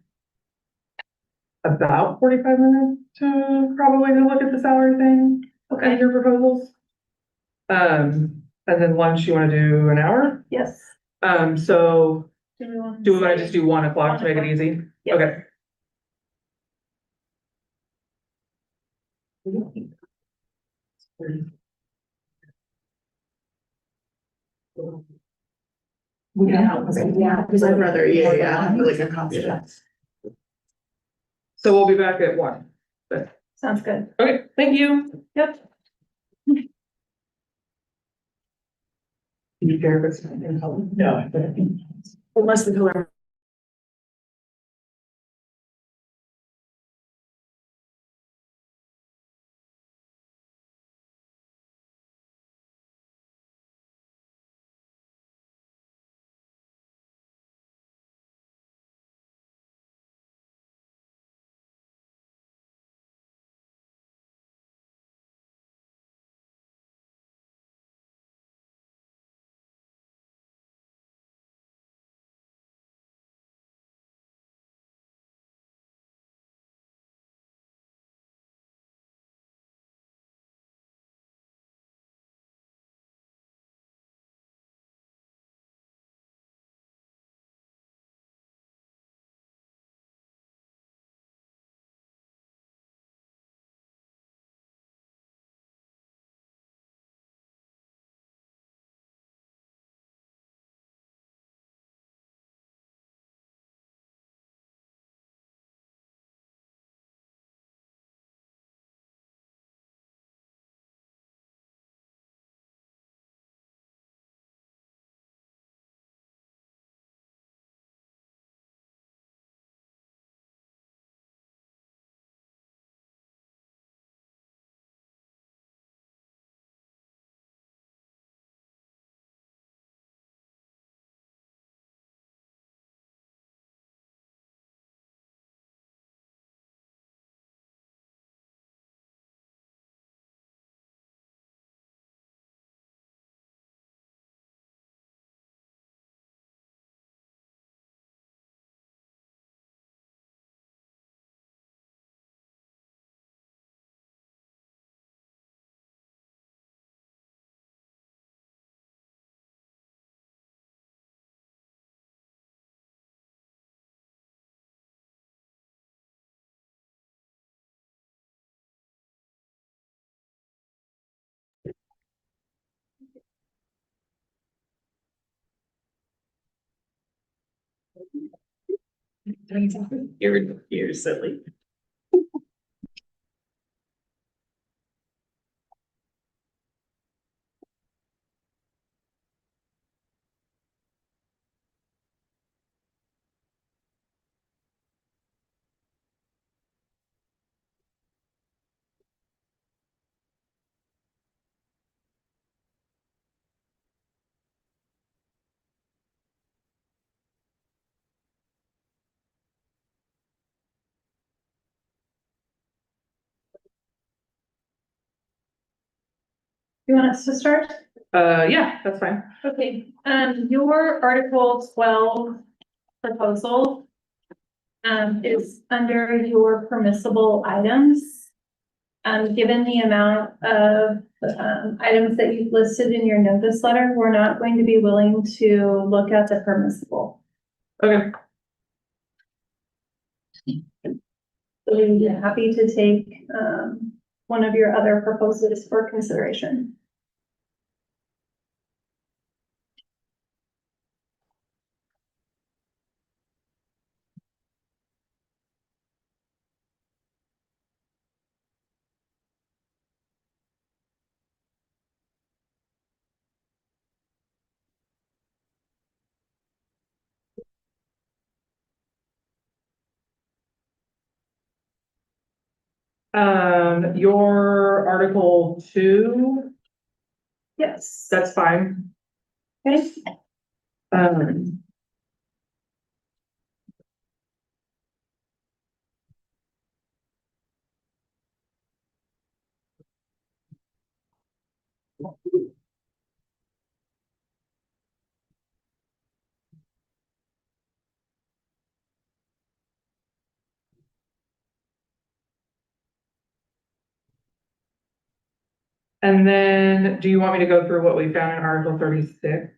about 45 minutes to probably look at the salary thing and Okay, your proposals. And then lunch, you wanna do an hour? yes. So Do we want do we wanna just do 1 o'clock to make it easy? Yep. Okay. Yeah, because I'd rather, have really good confidence. So we'll be back at 1. Sounds good. Okay, thank you. Yep. Do you care if it's in color? No. Unless the color. You're silly. You want us to start? Yeah, that's fine. Okay, your Article 12 proposal is under your permissible items. Given the amount of items that you've listed in your notice letter, we're not going to be willing to look at the permissible. Okay. So we'd be happy to take one of your other proposals for consideration. Your Article 2, Yes. that's fine. Okay. Um. And then, do you want me to go through what we found in Article 36?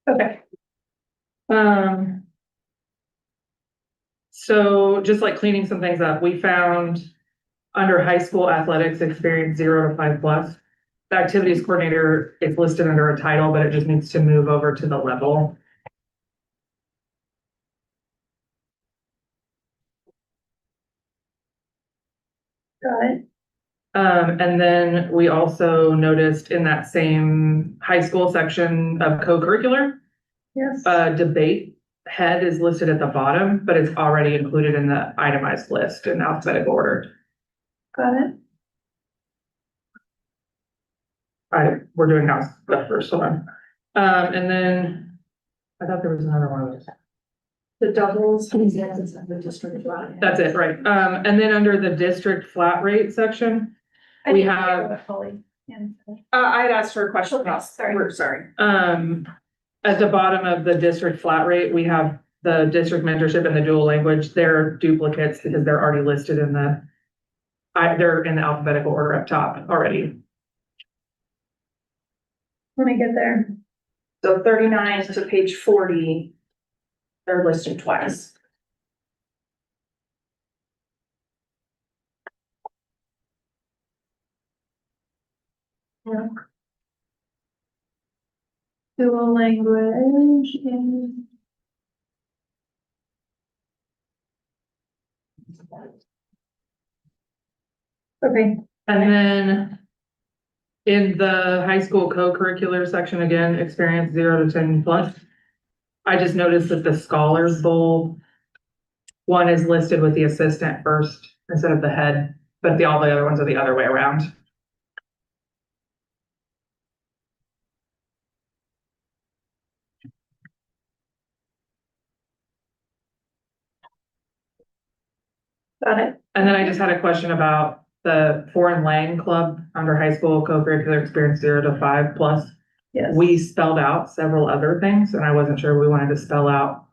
Okay. So just like cleaning some things up, we found under high school athletics experience 0 to 5+. The activities coordinator is listed under a title, but it just needs to move over to the level. Got it. And then we also noticed in that same high school section of co-curricular, Yes. debate head is listed at the bottom, but it's already included in the itemized list in alphabetical order. Got it. All right, we're doing now the first one. And then I thought there was another one of those. The doubles. The district. That's it, right? And then under the district flat rate section, I we didn't have- hear what Holly answered. I had asked her a question Okay, about, sorry. we're sorry. at the bottom of the district flat rate, we have the district mentorship and the dual language. They're duplicates because they're already listed in they're in the alphabetical order up top already. Let me get there. So 39 to page 40, they're listed twice. Dual language and. Okay, And then in the high school co-curricular section, again, experience 0 to 10+. I just noticed that the Scholars Bowl one is listed with the assistant first instead of the head, but all the other ones are the other way around. got it. And then I just had a question about the foreign lang club under high school co-curricular experience 0 to 5+. Yes. We spelled out several other things and I wasn't sure we wanted to spell out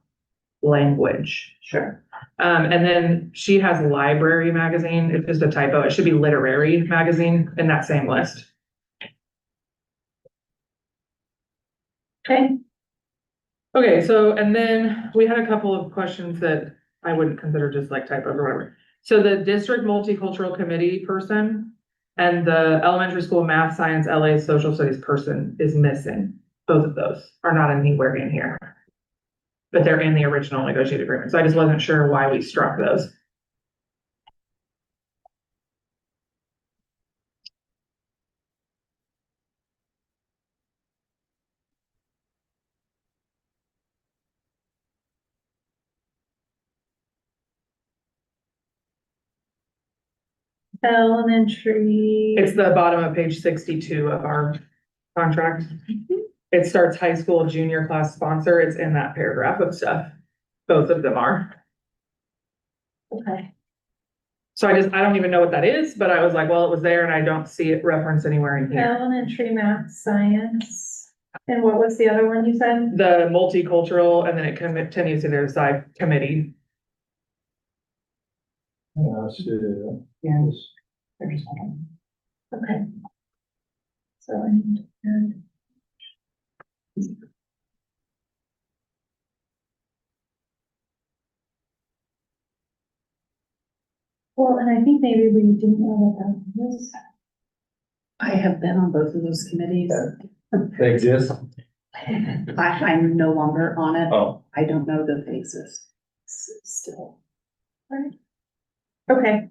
language. Sure. And then she has library magazine. It's just a typo. It should be literary magazine in that same list. Okay, Okay, so, and then we had a couple of questions that I wouldn't consider just like typos or whatever. So the district multicultural committee person and the elementary school math, science, LA social studies person is missing. Both of those are not anywhere in here. But they're in the original negotiated agreement. So I just wasn't sure why we struck those. elementary. It's the bottom of page 62 of our contract. It starts high school junior class sponsor. It's in that paragraph of stuff. Both of them are. Okay. So I don't even know what that is, but I was like, well, it was there and I don't see it referenced anywhere in here. Elementary math, science. And what was the other one you said? The multicultural, and then it continues to their side committee. Yes. Okay. So I need to add. Well, and I think maybe we didn't know what that was. I have been on both of those committees. They exist? I'm no longer on it. Oh. I don't know that they exist still. Okay.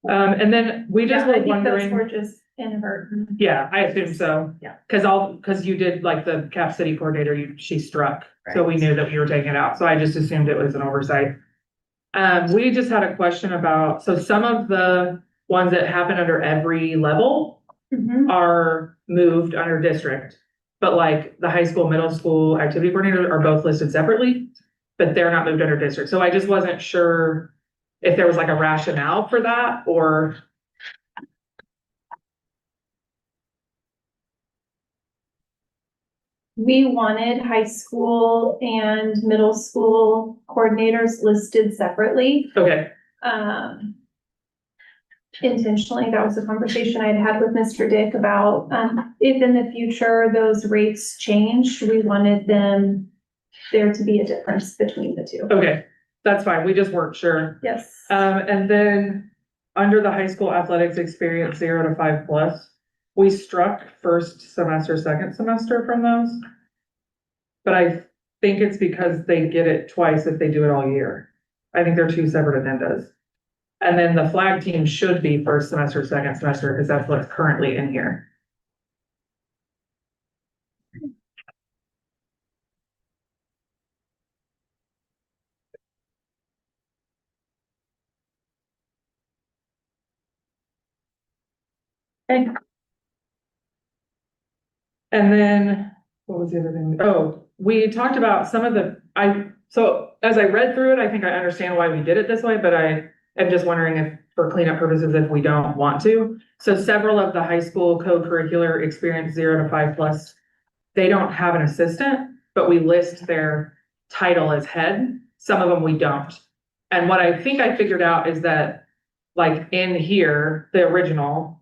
And then we just Yeah, I were think those wondering, were just inadvertent. yeah, I assume so. Yeah. Cause you did like the Cap City coordinator, she struck, so we Right. knew that we were taking it out, so I just assumed it was an oversight. We just had a question about, so some of the ones that happen under every level Mhm. are moved under district. But like the high school, middle school activity coordinator are both listed separately. but they're not moved under district. So I just wasn't sure if there was like a rationale for that or. We wanted high school and middle school coordinators listed separately. Okay, Intentionally, that was a conversation I'd had with Mr. Dick about, if in the future those rates changed, we wanted there to be a difference between the two. okay, that's fine. We just weren't sure. Yes. And then under the high school athletics experience 0 to 5+, we struck first semester, second semester from those. But I think it's because they get it twice if they do it all year. I think they're two separate agendas. And then the flag team should be first semester, second semester, because that's what's currently in here. And And then, what was the other thing? Oh, we talked about some of so as I read through it, I think I understand why we did it this way, but I am just wondering if, for cleanup purposes, if we don't want to. So several of the high school co-curricular experience 0 to 5+, they don't have an assistant, but we list their title as head. Some of them we don't. And what I think I figured out is that, like in here, the original,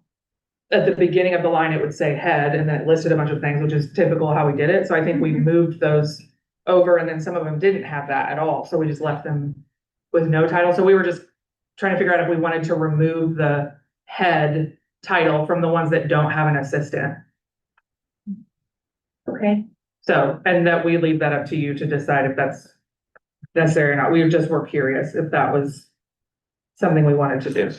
at the beginning of the line, it would say head, and then it listed a bunch of things, which is typical how we did it. So I think we moved those over, and then some of them didn't have that at all. So we just left them with no title. So we were just trying to figure out if we wanted to remove the head title from the ones that don't have an assistant. okay, So, and that we leave that up to you to decide if that's necessary or not. We just were curious if that was something we wanted to do.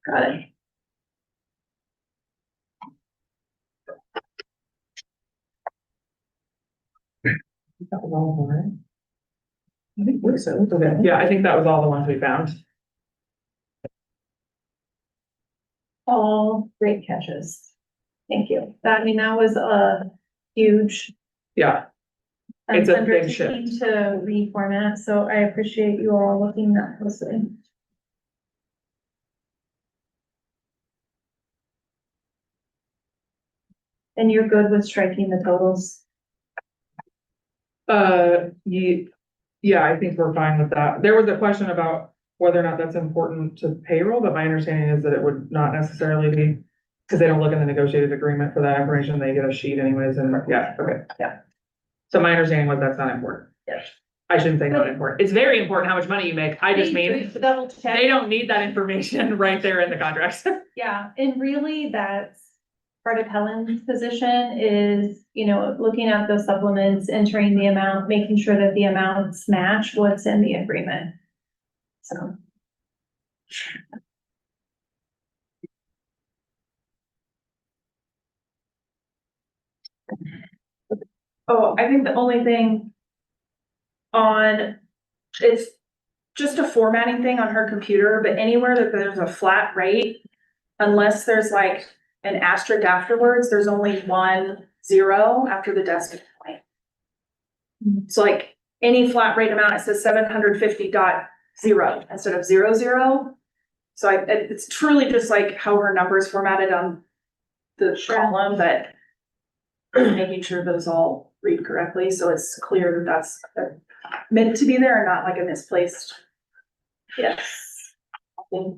got it. That was all of them, right? I think we're so, okay. Yeah, I think that was all the ones we found. All great catches. Thank you. That was a huge Yeah, It's a big undertaking shift. to reformat, so I appreciate you all looking that closely. And you're good with striking the totals? Yeah, I think we're fine with that. There was a question about whether or not that's important to payroll, but my understanding is that it would not necessarily be. Cause they don't look in the negotiated agreement for that information. They get a sheet anyways, and yeah, okay. Yeah. So my understanding was that's not important. Yes. I shouldn't say not important. It's very important how much money you make. I just mean, Double check. they don't need that information right there in the contracts. Yeah, and really that's part of Helen's position is, looking at those supplements, entering the amount, making sure that the amounts match what's in the agreement. So. Oh, I think the only thing it's just a formatting thing on her computer, but anywhere that there's a flat rate, unless there's like an asterisk afterwards, there's only 1 0 after the decimal point. So like any flat rate amount, it says 750.0 instead of 00. So it's truly just like how her numbers formatted on the column, but making sure those all read correctly, so it's clear that that's meant to be there and not like a misplaced. Yes. Okay.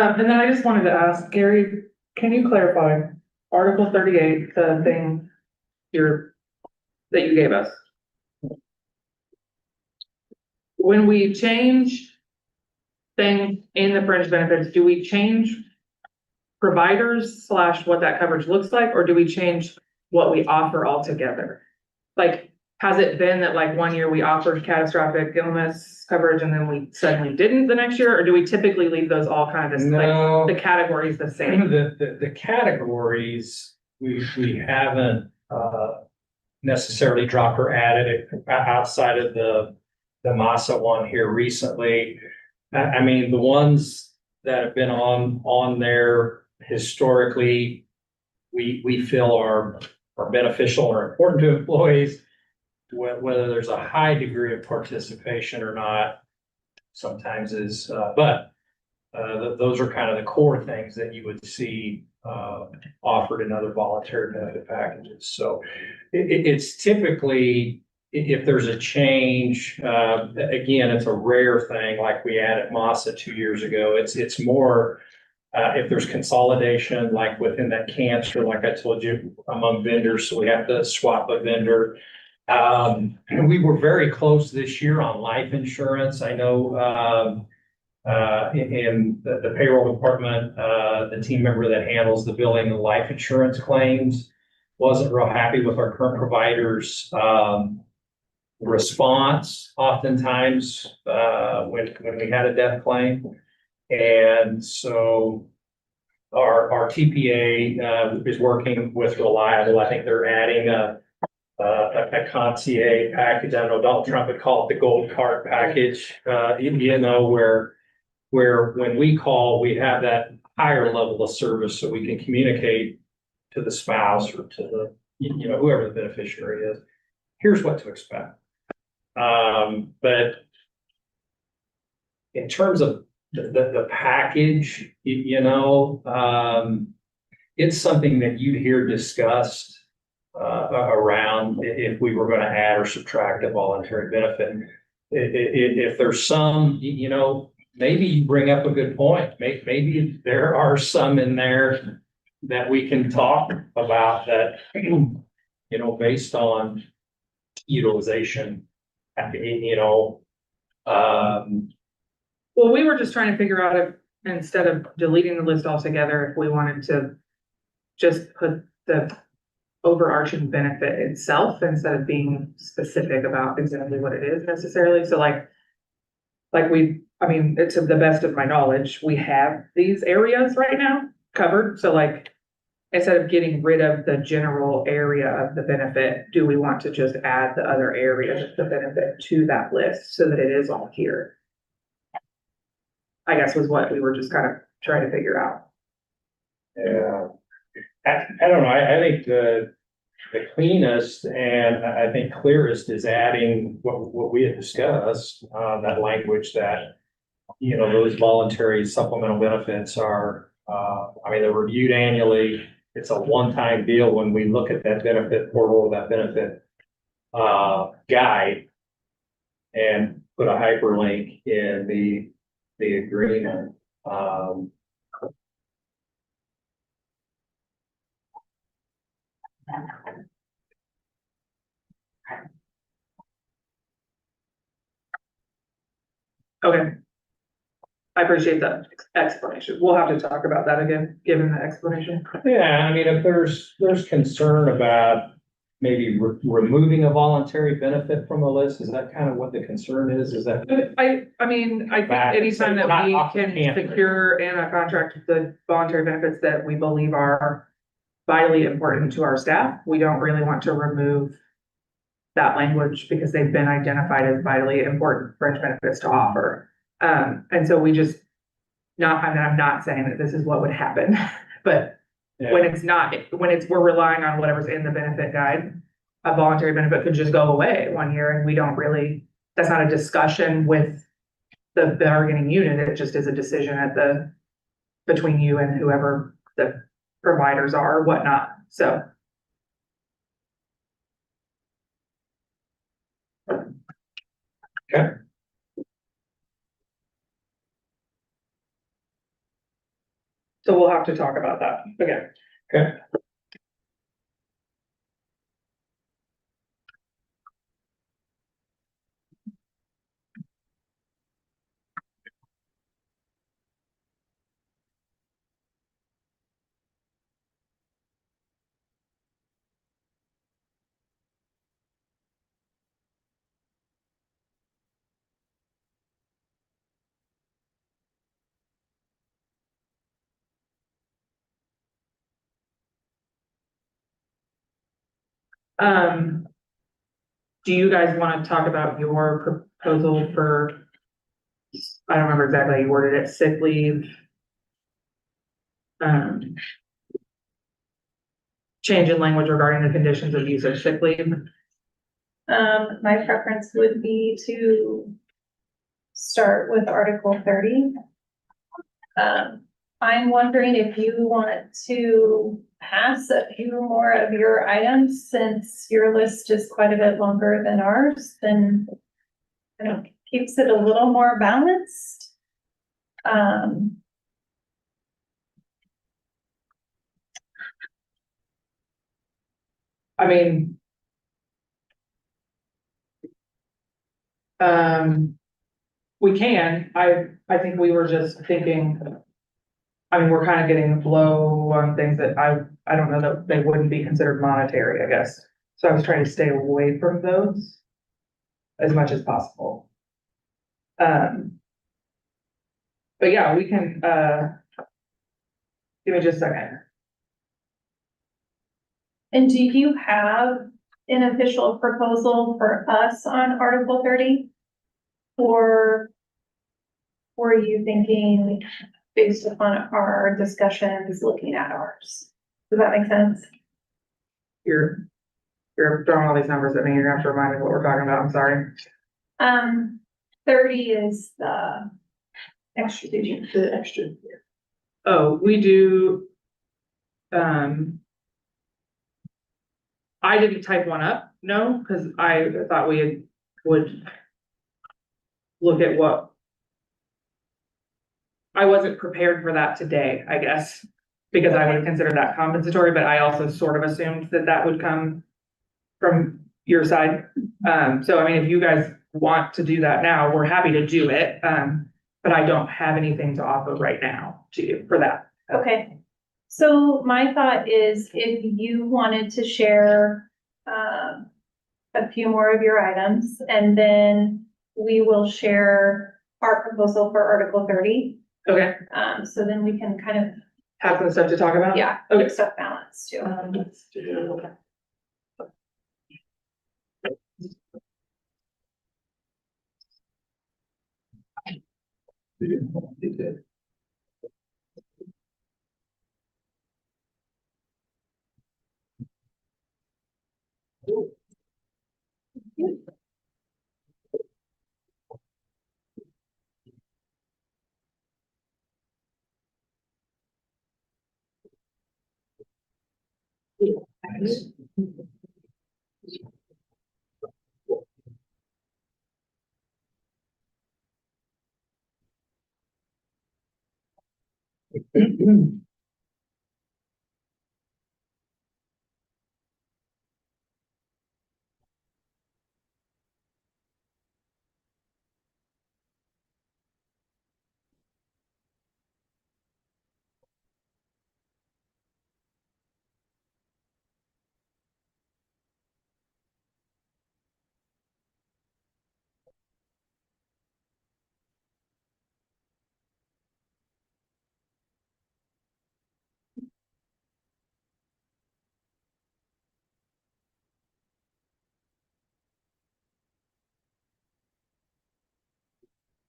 And then I just wanted to ask, Gary, can you clarify Article 38, the thing that you gave us? When we change things in the fringe benefits, do we change providers / what that coverage looks like, or do we change what we offer altogether? Like, has it been that like one year we offered catastrophic illness coverage and then we suddenly didn't the next year, or do we typically leave those all kind of No. like the categories the same? The categories, we haven't, necessarily dropped or added it outside of the Masa one here recently. I mean, the ones that have been on there historically, we feel are beneficial or important to employees, whether there's a high degree of participation or not, sometimes is, but those are kind of the core things that you would see offered in other voluntary benefit packages. So it's typically, if there's a change, again, it's a rare thing, like we added Masa 2 years ago. It's more if there's consolidation, like within that cancer, like I told you, among vendors, so we have to swap a vendor. And we were very close this year on life insurance. I know in the payroll department, the team member that handles the billing of life insurance claims wasn't real happy with our current providers' response oftentimes when we had a death claim. And so our TPA is working with Reliable. I think they're adding a concierge package. I know Donald Trump would call it the gold card package, you know, where when we call, we have that higher level of service so we can communicate to the spouse or to the, you know, whoever the beneficiary is. Here's what to expect. But in terms of the package, you know, it's something that you'd hear discussed around if we were going to add or subtract a voluntary benefit. If there's some, you know, maybe you bring up a good point. Maybe there are some in there that we can talk about that, you know, based on utilization, you know. Well, we were just trying to figure out if, instead of deleting the list altogether, if we wanted to just put the overarching benefit itself instead of being specific about exactly what it is necessarily. So like I mean, to the best of my knowledge, we have these areas right now covered. So like, instead of getting rid of the general area of the benefit, do we want to just add the other areas of the benefit to that list so that it is all here? I guess was what we were just kind of trying to figure out. Yeah. I don't know. I think the cleanest and I think clearest is adding what we had discussed, that language that, you know, those voluntary supplemental benefits are, I mean, they're reviewed annually. It's a one-time deal when we look at that benefit portal, that benefit guide, and put a hyperlink in the agreement. Okay. I appreciate that explanation. We'll have to talk about that again, given the explanation. Yeah, I mean, if there's concern about maybe removing a voluntary benefit from a list, is that kind of what the concern is? Is that? I mean, I think anytime that we can secure in a contract the voluntary benefits that we believe are vitally important to our staff, we don't really want to remove that language because they've been identified as vitally important fringe benefits to offer. And so we just I'm not saying that this is what would happen, but when it's not, we're relying on whatever's in the benefit guide, a voluntary benefit could just go away 1 year and we don't really, that's not a discussion with the bargaining unit. It just is a decision between you and whoever the providers are or whatnot. So. Okay. So we'll have to talk about that again. Okay. Do you guys want to talk about your proposal for, I don't remember exactly how you worded it, sick leave? Change in language regarding the conditions of use of sick leave. My preference would be to start with Article 30. I'm wondering if you want to pass a few more of your items, since your list is quite a bit longer than ours, then keeps it a little more balanced. I mean, we can, I think we were just thinking, I mean, we're kind of getting low on things that I don't know that they wouldn't be considered monetary, I guess. So I was trying to stay away from those as much as possible. But yeah, we can, give me just a second. And do you have an official proposal for us on Article 30? Or were you thinking based upon our discussions, looking at ours? Does that make sense? You're throwing all these numbers at me. You're gonna have to remind me what we're talking about. I'm sorry. 30 is the extra digit, the extra. Oh, we do. I didn't type one up, no, because I thought we would look at what. I wasn't prepared for that today, I guess, because I would have considered that compensatory, but I also sort of assumed that that would come from your side. So I mean, if you guys want to do that now, we're happy to do it. But I don't have anything to offer right now to you for that. Okay, so my thought is if you wanted to share a few more of your items, and then we will share our proposal for Article 30. Okay, So then we can kind of, have some stuff to talk about? yeah, Okay. get stuff balanced too. Let's do.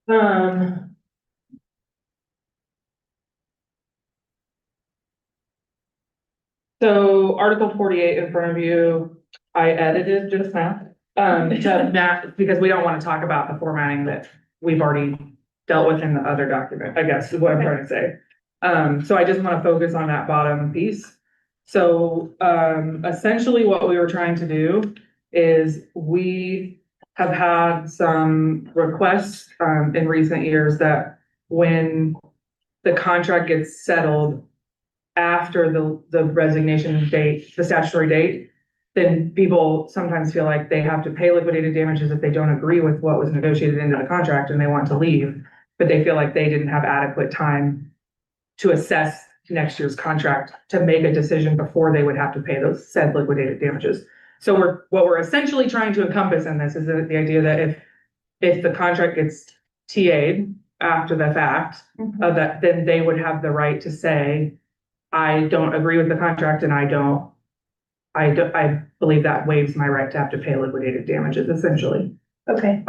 Um. So Article 48 in front of you, I edited just now, to map, because we don't want to talk about the formatting that we've already dealt with in the other document, I guess is what I'm trying to say. So I just want to focus on that bottom piece. So, essentially what we were trying to do is we have had some requests, in recent years that when the contract gets settled, after the resignation date, the statutory date, then people sometimes feel like they have to pay liquidated damages if they don't agree with what was negotiated into the contract and they want to leave, but they feel like they didn't have adequate time to assess next year's contract to make a decision before they would have to pay those said liquidated damages. So what we're essentially trying to encompass in this is the idea that if the contract gets TA'd after the fact of that, then they would have the right to say, I don't agree with the contract and I believe that waives my right to have to pay liquidated damages, essentially. Okay.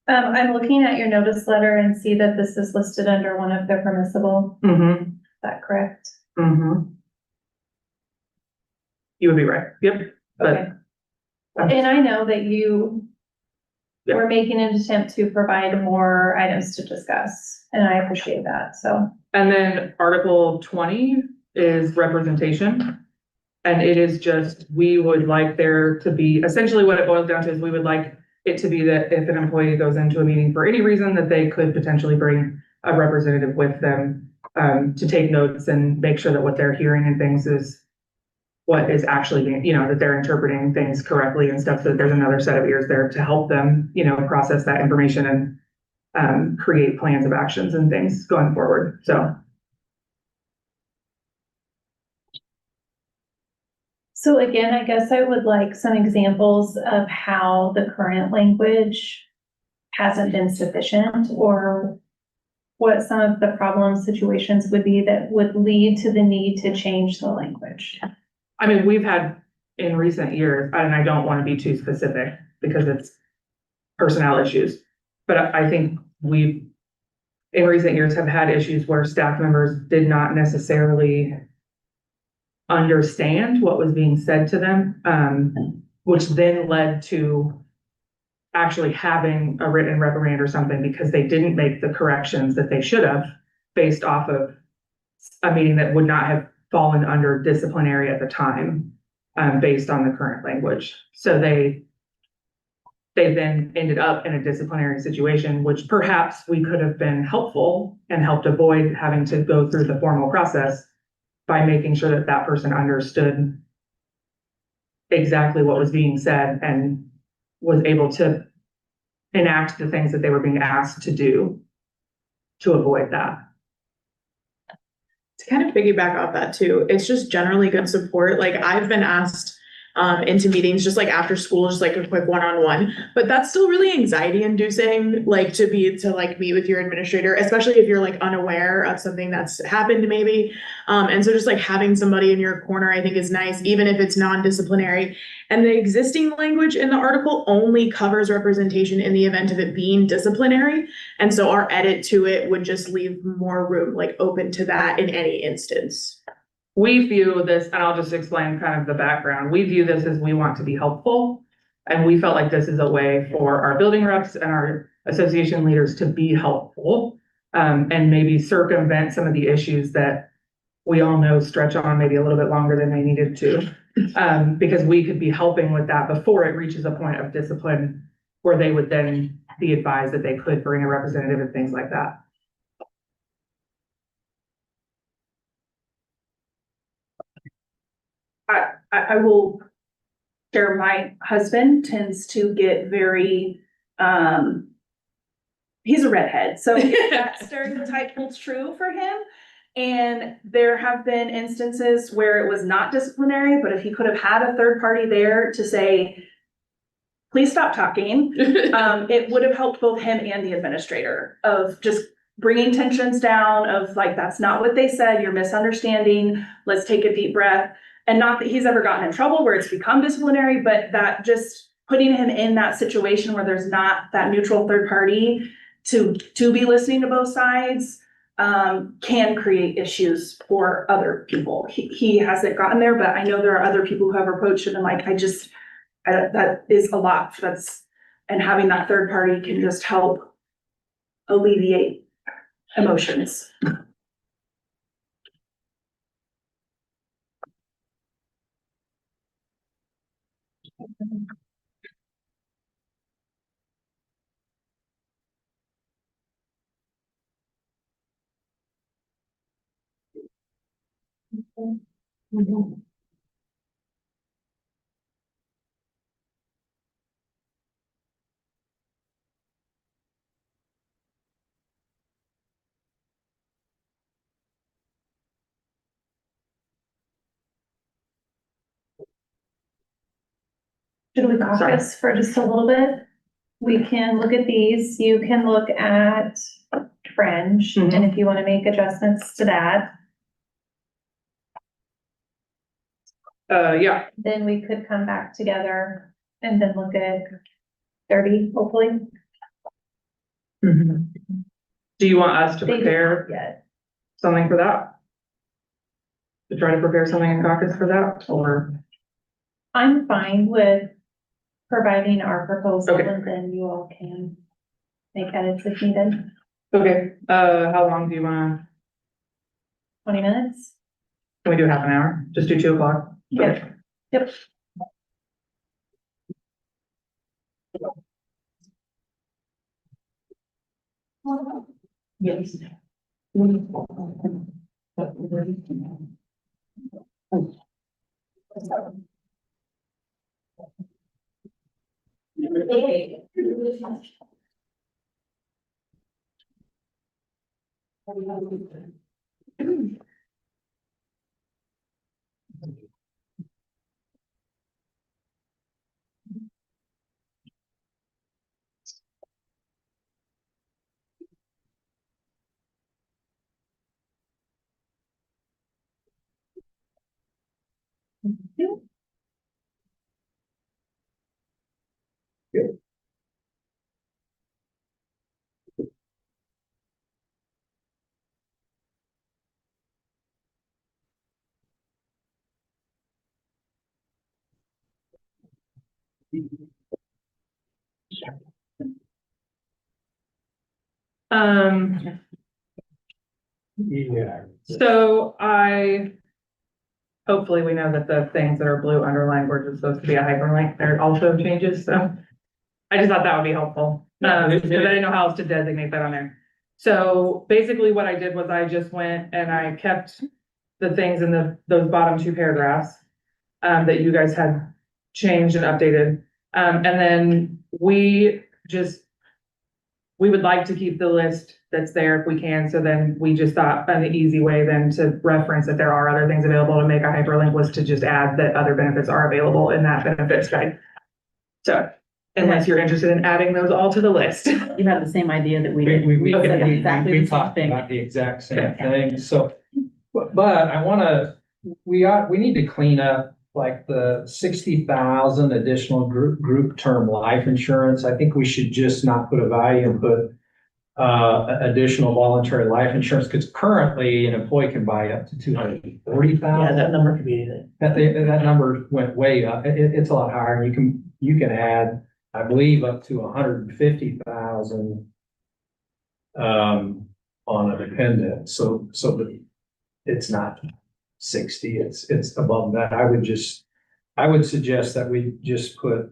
I'm looking at your notice letter and see that this is listed under one of the permissible. Mm-hmm, Is that correct? mm-hmm. You would be right, yep, Okay. but, And I know that you Yeah. were making an attempt to provide more items to discuss, and I appreciate that, so. and then Article 20 is representation. And it is just, we would like there to be, essentially what it boils down to is we would like it to be that if an employee goes into a meeting for any reason, that they could potentially bring a representative with them to take notes and make sure that what they're hearing and things is what is actually being, that they're interpreting things correctly and stuff, so that there's another set of ears there to help them, process that information and create plans of actions and things going forward, so. So again, I guess I would like some examples of how the current language hasn't been sufficient, or what some of the problem situations would be that would lead to the need to change the language. I mean, we've had in recent years, and I don't want to be too specific because it's personnel issues, but I think we in recent years have had issues where staff members did not necessarily understand what was being said to them, which then led to actually having a written reprimand or something because they didn't make the corrections that they should have based off of a meeting that would not have fallen under disciplinary at the time, based on the current language. So they then ended up in a disciplinary situation, which perhaps we could have been helpful and helped avoid having to go through the formal process by making sure that that person understood exactly what was being said and was able to enact the things that they were being asked to do to avoid that. To kind of piggyback off that too, it's just generally good support. Like I've been asked into meetings just like after school, just like a quick one-on-one, but that's still really anxiety inducing, like to meet with your administrator, especially if you're like unaware of something that's happened maybe. And so just like having somebody in your corner, I think is nice, even if it's non-disciplinary. And the existing language in the article only covers representation in the event of it being disciplinary. And so our edit to it would just leave more room, like open to that in any instance. We view this, and I'll just explain kind of the background. We view this as we want to be helpful. And we felt like this is a way for our building reps and our association leaders to be helpful, and maybe circumvent some of the issues that we all know stretch on maybe a little bit longer than they needed to. Because we could be helping with that before it reaches a point of discipline where they would then be advised that they could bring a representative and things like that. I will share, my husband tends to get very, he's a redhead, so that stereotype holds true for him. And there have been instances where it was not disciplinary, but if he could have had a third party there to say, please stop talking, it would have helped both him and the administrator of just bringing tensions down of like, that's not what they said, you're misunderstanding, let's take a deep breath. And not that he's ever gotten in trouble where it's become disciplinary, but that just putting him in that situation where there's not that neutral third party to be listening to both sides, can create issues for other people. He hasn't gotten there, but I know there are other people who have approached it and like, that is a lot. And having that third party can just help alleviate emotions. Should we caucus for just a little bit? We can look at these, you can look at fringe, and if you wanna make adjustments to that, Yeah, then we could come back together and then look at 30, hopefully. do you want us to They did prepare not yet. something for that? To try to prepare something in caucus for that, or? I'm fine with providing our proposal, Okay. and then you all can make edits if needed. Okay, how long do you wanna, 20 minutes? can we do half an hour? Just do 2 o'clock? Yep. Yep. Yes. Yeah. So hopefully we know that the things that are blue underlined were just supposed to be a hyperlink. There are also changes, so I just thought that would be helpful. Because I didn't know how else to designate that on there. So basically what I did was I just went and I kept the things in those bottom 2 paragraphs that you guys had changed and updated. And then we would like to keep the list that's there if we can. So then we just thought an easy way then to reference that there are other things available to make a hyperlink was to just add that other benefits are available in that benefits guide. So unless you're interested in adding those all to the list. You have the same idea that we did. We said exactly the same talked thing. about the exact same thing, so, but I wanna, we need to clean up like the 60,000 additional group term life insurance. I think we should just not put a value and put additional voluntary life insurance, because currently an employee can buy up to 240,000. Yeah, that number could be anything. That number went way up. It's a lot higher. You can add, I believe, up to 150,000 on a dependent. So that it's not 60, it's above that. I would suggest that we just put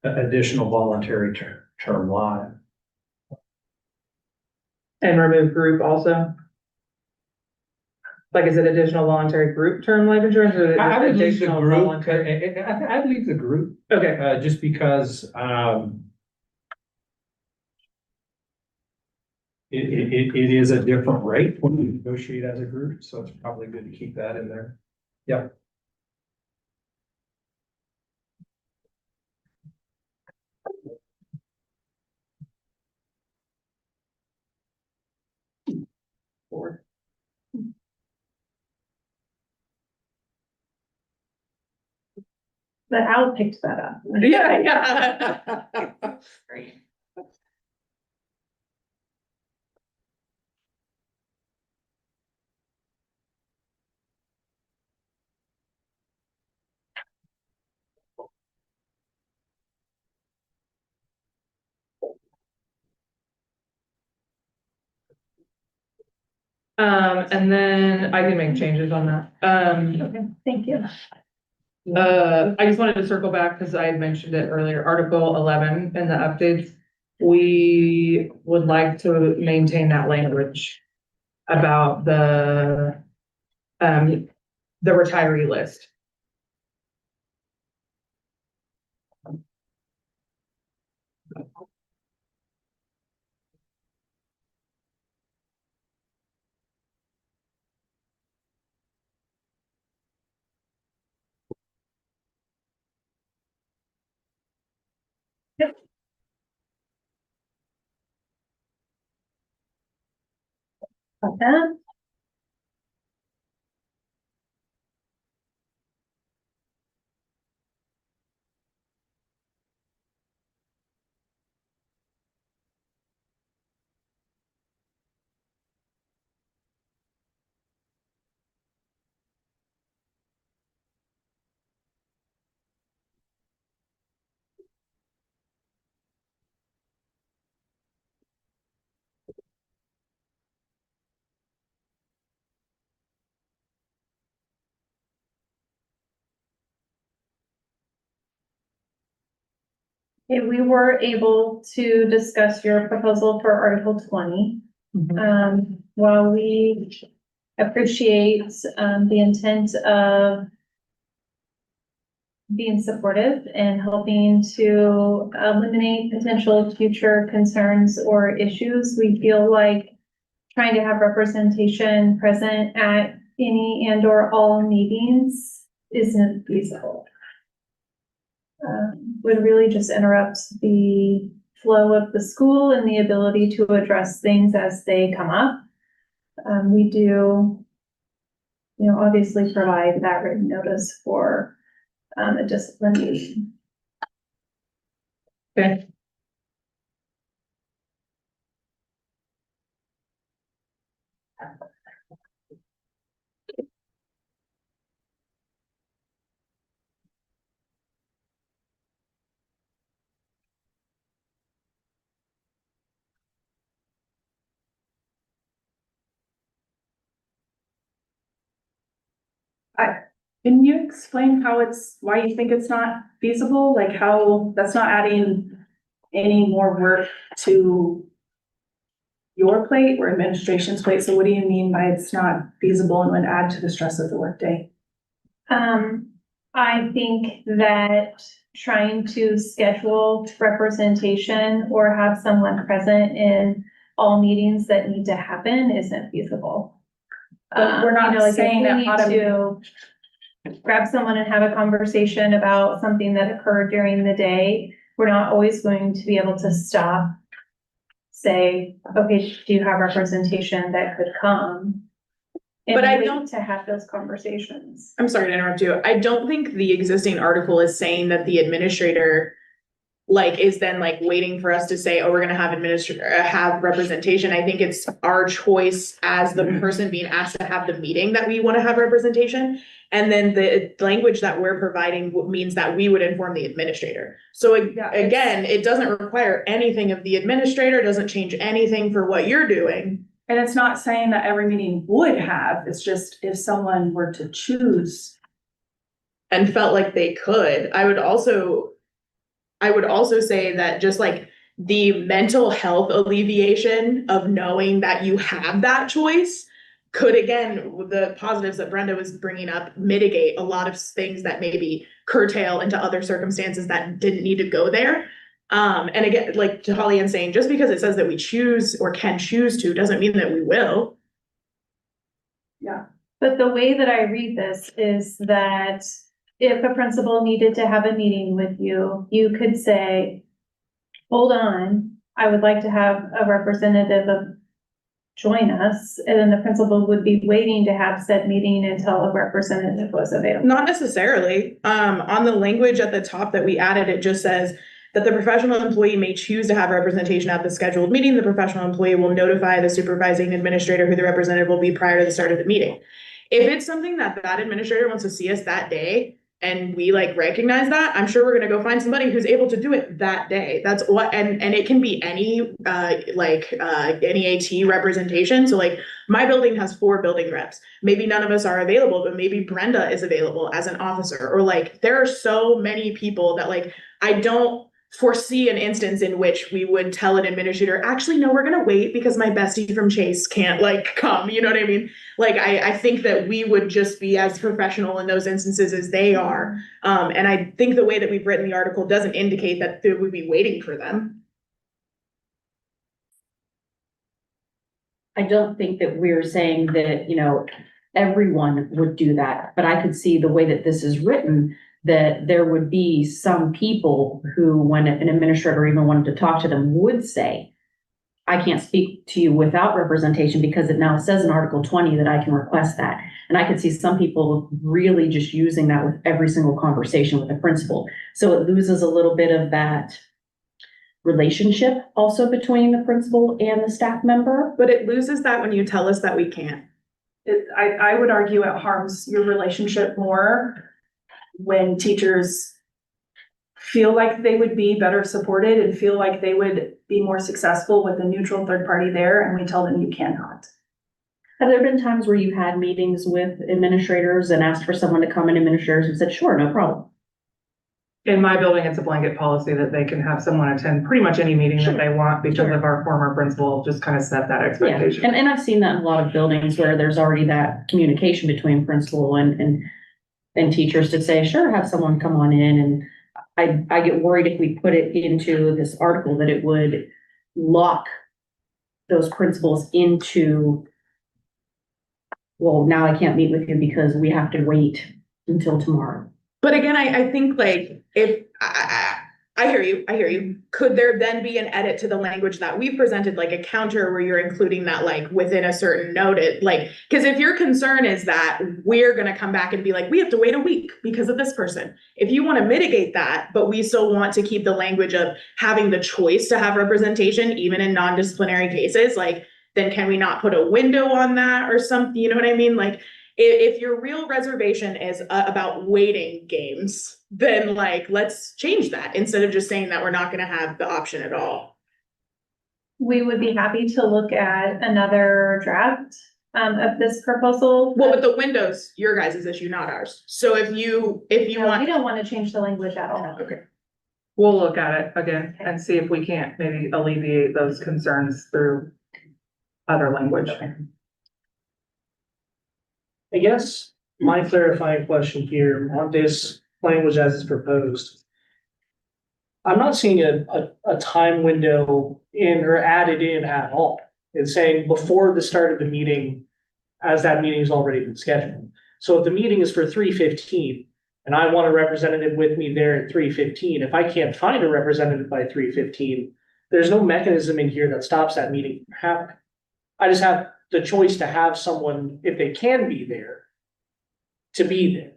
additional voluntary term life. And remove group also? Like, is it additional voluntary group term life insurance or is it I just would leave the additional group, voluntary? I'd leave the group, Okay, just because, it is a different rate when you negotiate as a group, so it's probably good to keep that in there. Yep. But Al picked that up. yeah. Great. And then I can make changes on that. Okay, thank you. I just wanted to circle back because I had mentioned it earlier, Article 11 in the updates. We would like to maintain that language about the the retiree list. Got that? Okay, we were able to discuss your proposal for Article 20. While we appreciate, the intent of being supportive and helping to eliminate potential future concerns or issues, we feel like trying to have representation present at any and or all meetings isn't feasible. Would really just interrupt the flow of the school and the ability to address things as they come up. We do, obviously provide that written notice for a discipline meeting. Okay. Can you explain why you think it's not feasible? Like how, that's not adding any more work to your plate or administration's plate? So what do you mean by it's not feasible and would add to the stress of the workday? I think that trying to schedule representation or have someone present in all meetings that need to happen isn't feasible. But we're not like if saying we that need to grab someone and have a conversation about something that occurred during the day, we're not always going to be able to stop, say, okay, do you have representation that could come? But I wait don't- to have those conversations. I'm sorry to interrupt you. I don't think the existing article is saying that the administrator is then waiting for us to say, oh, we're gonna have representation. I think it's our choice as the person being asked to have the meeting that we wanna have representation. And then the language that we're providing means that we would inform the administrator. So again, it doesn't require anything of the administrator, doesn't change anything for what you're doing. And it's not saying that every meeting would have, it's just if someone were to choose. And felt like they could. I would also say that just the mental health alleviation of knowing that you have that choice could, again, with the positives that Brenda was bringing up, mitigate a lot of things that maybe curtail into other circumstances that didn't need to go there. And again, like Holly Ann's saying, just because it says that we choose or can choose to doesn't mean that we will. But the way that I read this is that if a principal needed to have a meeting with you, you could say, hold on, I would like to have a representative join us. And then the principal would be waiting to have said meeting until a representative was available. Not necessarily. On the language at the top that we added, it just says that the professional employee may choose to have representation at the scheduled meeting. The professional employee will notify the supervising administrator who the representative will be prior to the start of the meeting. If it's something that administrator wants to see us that day, and we recognize that, I'm sure we're gonna go find somebody who's able to do it that day. That's what, and it can be any, any AT representation. So my building has 4 building reps. Maybe none of us are available, but maybe Brenda is available as an officer, or there are so many people that foresee an instance in which we would tell an administrator, actually, no, we're gonna wait because my bestie from Chase can't like come, you know what I mean? Like, I think that we would just be as professional in those instances as they are. And I think the way that we've written the article doesn't indicate that they would be waiting for them. I don't think that we're saying that, everyone would do that, but I could see the way that this is written, that there would be some people who, when an administrator even wanted to talk to them, would say, I can't speak to you without representation because it now says in Article 20 that I can request that. And I could see some people really just using that with every single conversation with the principal. So it loses a little bit of that relationship also between the principal and the staff member. But it loses that when you tell us that we can't. I would argue it harms your relationship more when teachers feel like they would be better supported and feel like they would be more successful with a neutral third party there, and we tell them you cannot. Have there been times where you've had meetings with administrators and asked for someone to come, and administrators have said, sure, no problem? In my building, it's a blanket policy that they can have someone attend pretty much any meeting that they want because of our former principal just kind of set that expectation. Yeah, and I've seen that in a lot of buildings where there's already that communication between principal and teachers to say, sure, have someone come on in. And I get worried if we put it into this article that it would lock those principals into, well, now I can't meet with you because we have to wait until tomorrow. But again, I think like if I hear you. Could there then be an edit to the language that we presented, like a counter where you're including that like within a certain noted, like, because if your concern is that we're gonna come back and be like, we have to wait a week because of this person. If you want to mitigate that, but we still want to keep the language of having the choice to have representation, even in non-disciplinary cases, like, then can we not put a window on that or something? You know what I mean? Like, if your real reservation is about waiting games, then like, let's change that instead of just saying that we're not going to have the option at all. We would be happy to look at another draft of this proposal. Well, with the windows, your guys' issue, not ours. So if you No, want. we don't want to change the language at all. Okay. We'll look at it again and see if we can't maybe alleviate those concerns through other language. I guess my clarifying question here on this language as it's proposed. I'm not seeing a time window in or added in at all. It's saying before the start of the meeting, as that meeting's already been scheduled. So if the meeting is for 3:15 and I want a representative with me there at 3:15, if I can't find a representative by 3:15, there's no mechanism in here that stops that meeting from happening. I just have the choice to have someone, if they can be there, to be there.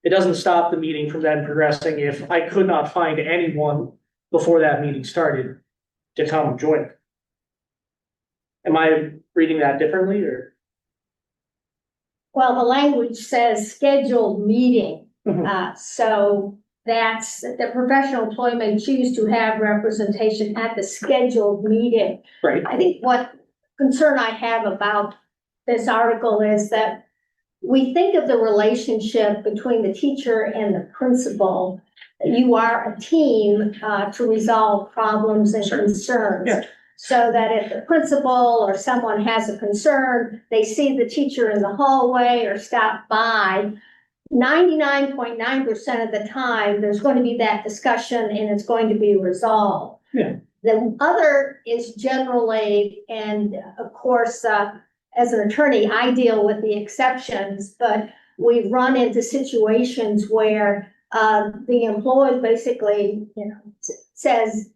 It doesn't stop the meeting from then progressing if I could not find anyone before that meeting started to come join. Am I reading that differently or? Well, the language says scheduled meeting. So that's, the professional employee may choose to have representation at the scheduled meeting. Right. I think what concern I have about this article is that we think of the relationship between the teacher and the principal. You are a team to resolve problems and concerns. Yeah. So that if the principal or someone has a concern, they see the teacher in the hallway or stop by, 99.9% of the time, there's going to be that discussion and it's going to be resolved. Yeah. The other is generally, and of course, as an attorney, I deal with the exceptions, but we've run into situations where the employee basically, says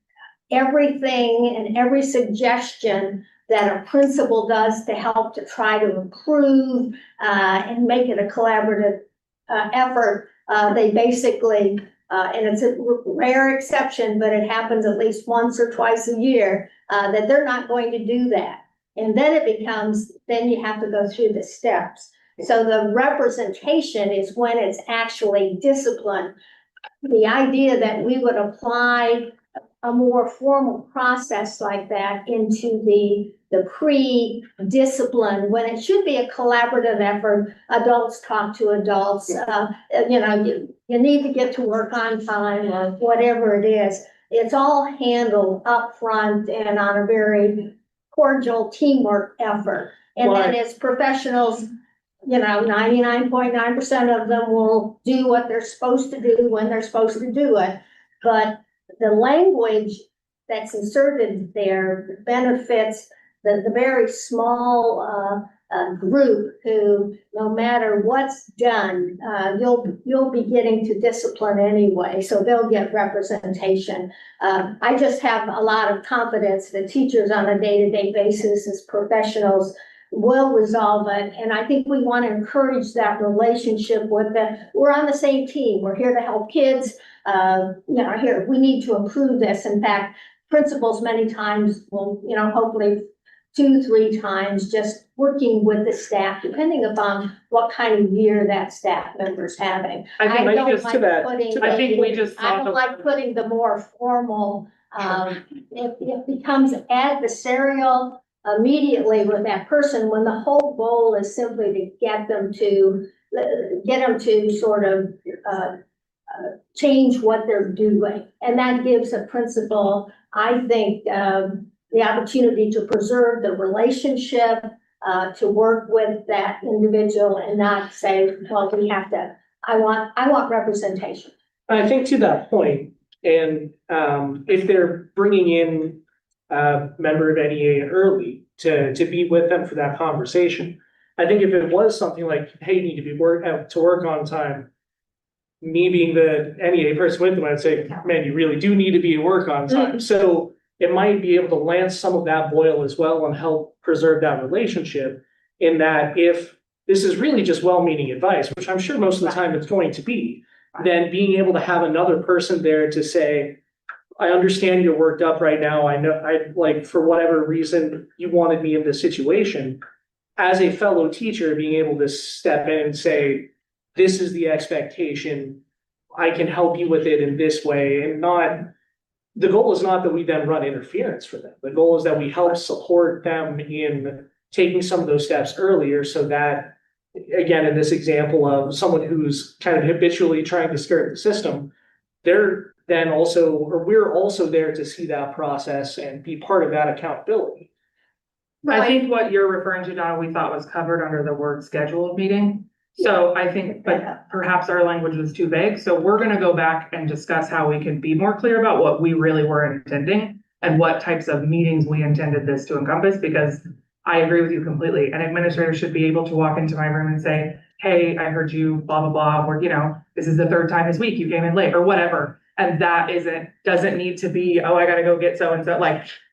everything and every suggestion that a principal does to help to try to improve and make it a collaborative effort. They basically, and it's a rare exception, but it happens at least once or twice a year, that they're not going to do that. And then it becomes, then you have to go through the steps. So the representation is when it's actually discipline. The idea that we would apply a more formal process like that into the pre-discipline, when it should be a collaborative effort, adults talk to adults, you need to get to work on time or whatever it is. it's all handled upfront and on a very cordial teamwork effort. And then as professionals, 99.9% of them will do what they're supposed to do when they're supposed to do it. But the language that's inserted there benefits the very small group who, no matter what's done, you'll be getting to discipline anyway, so they'll get representation. I just have a lot of confidence that teachers on a day-to-day basis as professionals will resolve it, and I think we want to encourage that relationship with them. We're on the same team. We're here to help kids. Here, we need to improve this. In fact, principals many times will, hopefully 2-3 times, just working with the staff, depending upon what kind of year that staff member's having. I think don't just to like that, putting I think we just. I don't like putting the more formal, it becomes adversarial immediately with that person when the whole goal is simply to get them to sort of, change what they're doing. And that gives a principal, I think, the opportunity to preserve the relationship, to work with that individual and not say, well, I want representation. I think to that point, and if they're bringing in a member of NEA early to be with them for that conversation, I think if it was something like, hey, you need to be to work on time, me being the NEA person with them, I'd say, man, you really do need to be at work on time. So it might be able to lance some of that boil as well and help preserve that relationship, in that if this is really just well-meaning advice, which I'm sure most of the time it's going to be, then being able to have another person there to say, I understand you're worked up right now. I know for whatever reason you wanted me in this situation. As a fellow teacher, being able to step in and say, this is the expectation. I can help you with it in this way, and the goal is not that we then run interference for them. The goal is that we help support them in taking some of those steps earlier, so that, again, in this example of someone who's kind of habitually trying to skirt the system, we're also there to see that process and be part of that accountability. I think what you're referring to, Donna, we thought was covered under the word scheduled meeting. So I think, but perhaps our language was too vague. So we're gonna go back and discuss how we can be more clear about what we really were intending and what types of meetings we intended this to encompass, because I agree with you completely. An administrator should be able to walk into my room and say, hey, I heard you, blah, blah, blah, or, this is the 3rd time this week you came in late or whatever. And that doesn't need to be, oh, I gotta go get so-and-so.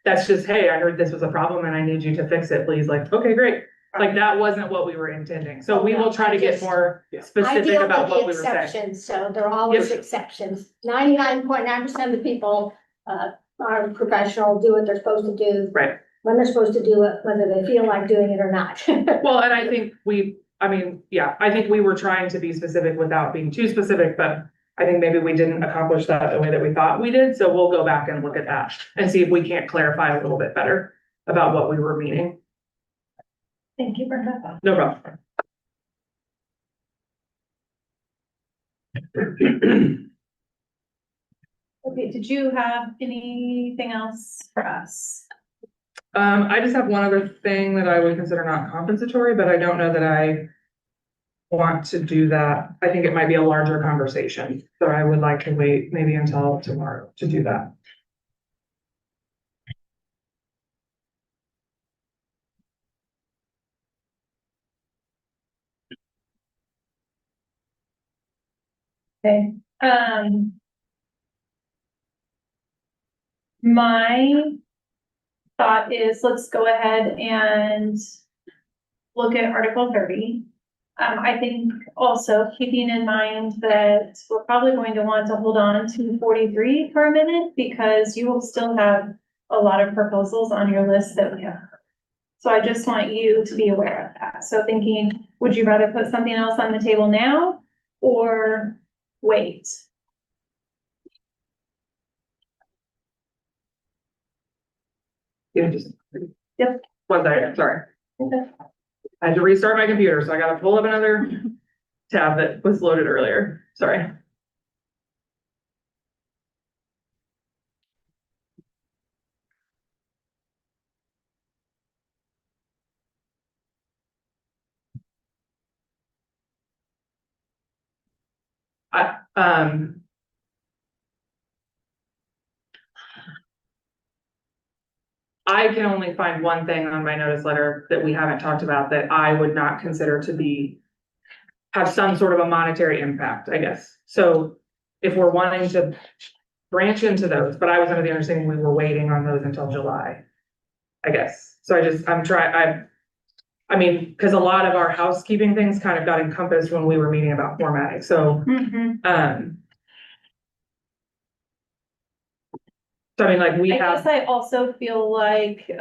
That's just, hey, I heard this was a problem and I need you to fix it, please. Okay, great. That wasn't what we were intending. So we will try to get more specific about what we were saying. Exceptions, so there are always exceptions. 99.9% of the people are professional, do what they're supposed to do. Right. When they're supposed to do it, whether they feel like doing it or not. Well, and I think I think we were trying to be specific without being too specific, but I think maybe we didn't accomplish that the way that we thought we did. So we'll go back and look at that and see if we can't clarify a little bit better about what we were meaning. Thank you, Brenda. No problem. Okay, did you have anything else for us? I just have one other thing that I would consider not compensatory, but I don't know that I want to do that. I think it might be a larger conversation, so I would like to wait maybe until tomorrow to do that. Okay, my thought is let's go ahead and look at Article 30. I think also keeping in mind that we're probably going to want to hold on to 43 for a minute, because you will still have a lot of proposals on your list that we have. So I just want you to be aware of that. So thinking, would you rather put something else on the table now or wait? Yep. One second, sorry. Okay. I had to restart my computer, so I gotta pull up another tab that was loaded earlier. Sorry. I can only find one thing on my notice letter that we haven't talked about that I would not consider to have some sort of a monetary impact, I guess. So if we're wanting to branch into those, but I was under the understanding we were waiting on those until July, I guess. So I mean, because a lot of our housekeeping things kind of got encompassed when we were meeting about formatting, so, so I mean, like, we I have. guess I also feel like,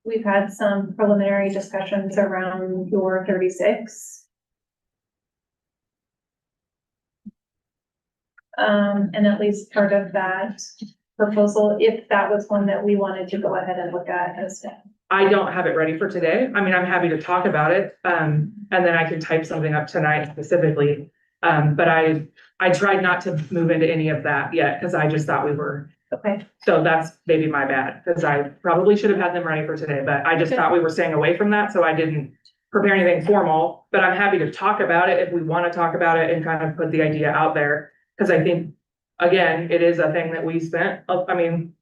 we've had some preliminary discussions around your 36. And at least part of that proposal, if that was one that we wanted to go ahead and look at as staff. I don't have it ready for today. I mean, I'm happy to talk about it, and then I can type something up tonight specifically. But I tried not to move into any of that yet, because I just thought we were. Okay. So that's maybe my bad, because I probably should have had them ready for today, but I just thought we were staying away from that, so I didn't prepare anything formal. But I'm happy to talk about it if we want to talk about it and kind of put the idea out there, because I think, again, it is a thing that we spent, I mean,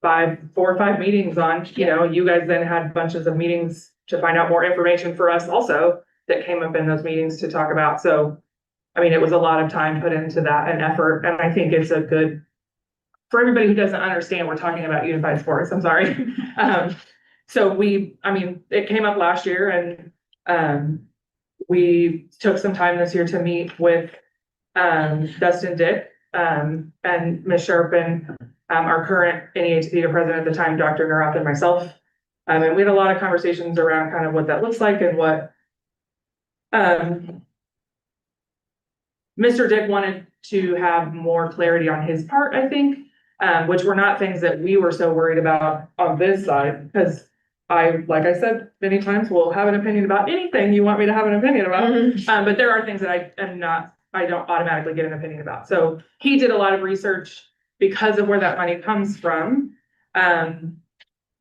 4 or 5 meetings on, you know, you guys then had bunches of meetings to find out more information for us also that came up in those meetings to talk about. So, I mean, it was a lot of time put into that and effort, and I think it's a good, for everybody who doesn't understand, we're talking about unified sports, I'm sorry. So I mean, it came up last year, and we took some time this year to meet with Dustin Dick, and Ms. Sharp, and our current NEA theater president at the time, Dr. Narath, and myself. And we had a lot of conversations around kind of what that looks like and what Mr. Dick wanted to have more clarity on his part, I think, which were not things that we were so worried about on this side, because like I said, many times will have an opinion about anything you want me to have an opinion about. But there are things that I don't automatically get an opinion about. So he did a lot of research because of where that money comes from.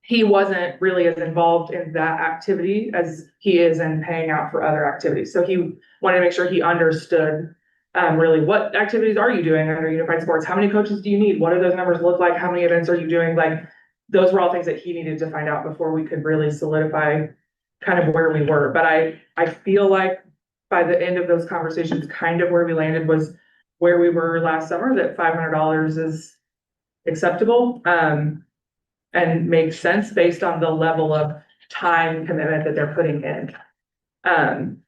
He wasn't really as involved in that activity as he is in paying out for other activities. So he wanted to make sure he understood really what activities are you doing under unified sports? How many coaches do you need? What do those numbers look like? How many events are you doing? Like, those were all things that he needed to find out before we could really solidify kind of where we were. But I feel like by the end of those conversations, kind of where we landed was where we were last summer, that $500 is acceptable, and makes sense based on the level of time commitment that they're putting in. And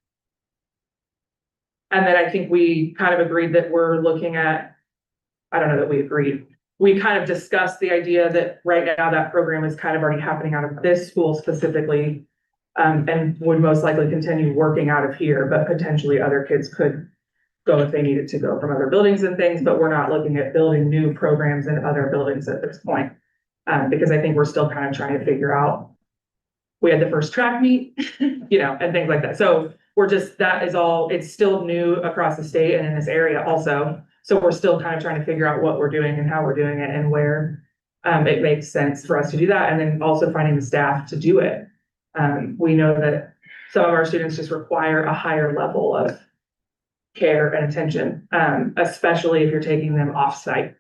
then I think we kind of agreed that we're looking at, I don't know that we agreed. We kind of discussed the idea that right now that program is kind of already happening out of this school specifically, and would most likely continue working out of here, but potentially other kids could go if they needed to go from other buildings and things, but we're not looking at building new programs in other buildings at this point. Because I think we're still kind of trying to figure out, we had the first track meet, you know, and things like that. So it's still new across the state and in this area also. So we're still kind of trying to figure out what we're doing and how we're doing it and where it makes sense for us to do that. And then also finding the staff to do it. We know that some of our students just require a higher level of care and attention, especially if you're taking them off-site.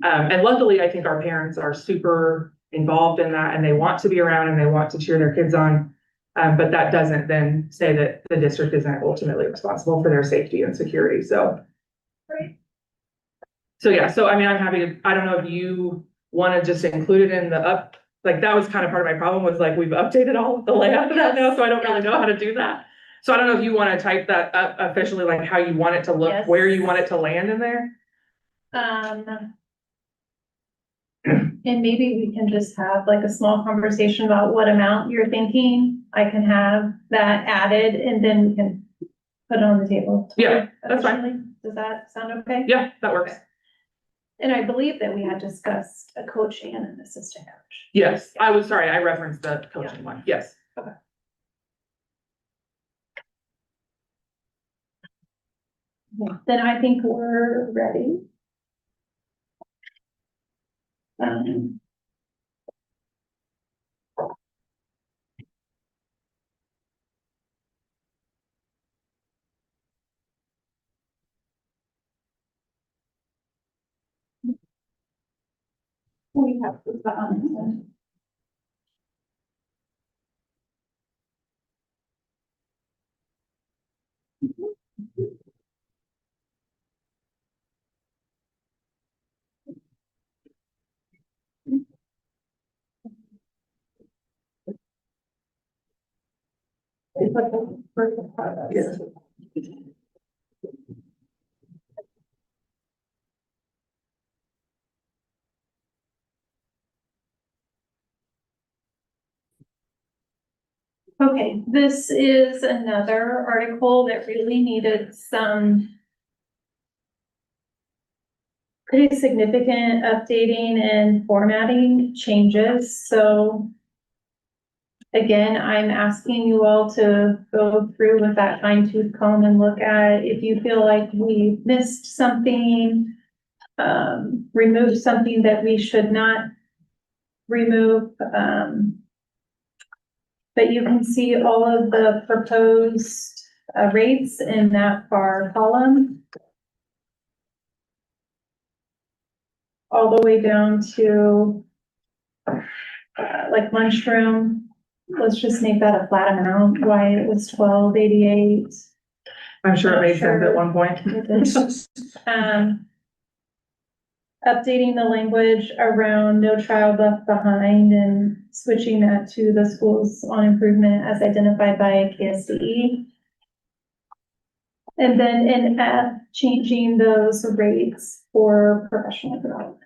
And luckily, I think our parents are super involved in that, and they want to be around and they want to cheer their kids on. But that doesn't then say that the district isn't ultimately responsible for their safety and security. So. Right. So yeah, so I mean, I'm happy to, I don't know if you want to just include it in like that was kind of part of my problem was like, we've updated all of the layout of that now, so I don't really know how to do that. So I don't know if you want to type that up officially, like how you want it to look, Yes. where you want it to land in there. And maybe we can just have like a small conversation about what amount you're thinking. I can have that added and then we can put it on the table. Yeah, that's fine. Officially. Does that sound okay? Yeah, that works. And I believe that we had discussed a coach and an assistant coach. Yes, I referenced the coaching one. Yes. Okay. Yeah, then I think we're ready. We have, okay, this is another article that really needed some pretty significant updating and formatting changes, so again, I'm asking you all to go through with that fine tooth comb and look at if you feel like we missed something, removed something that we should not remove, but you can see all of the proposed rates in that far column. All the way down to like lunchroom. Let's just make that a flat amount, why it was $12.88. I'm sure it made sense at one point. Updating the language around no child left behind and switching that to the schools on improvement as identified by KSDE. And then in F, changing those rates for professional development.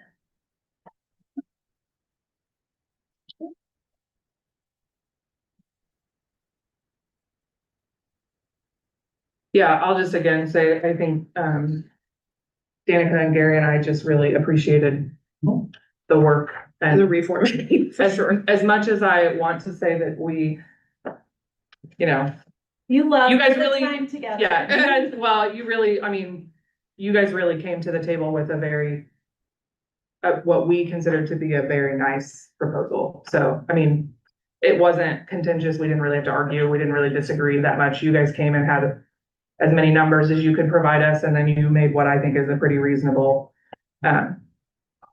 Yeah, I'll just again say, I think, Danica and Gary and I just really appreciated the work The and reformatting, for sure. as much as I want to say that we, you know, You love You guys the really- time together. yeah, you guys, well, you really, I mean, you guys really came to the table with a very, what we considered to be a very nice proposal. So, I mean, it wasn't contentious. We didn't really have to argue. We didn't really disagree that much. You guys came and had as many numbers as you could provide us, and then you made what I think is a pretty reasonable,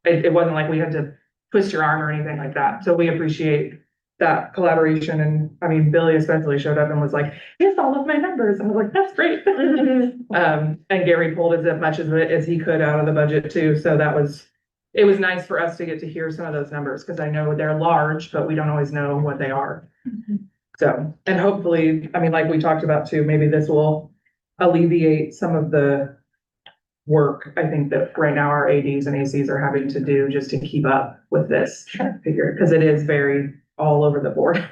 it wasn't like we had to twist your arm or anything like that. So we appreciate that collaboration. And I mean, Billy especially showed up and was like, here's all of my numbers. And I was like, that's great. And Gary pulled as much of it as he could out of the budget too. So it was nice for us to get to hear some of those numbers, because I know they're large, but we don't always know what they are. So, and hopefully, I mean, like we talked about too, maybe this will alleviate some of the work, I think, that right now our ADs and ACs are having to do just to keep up with this figure, because it is very all over the board.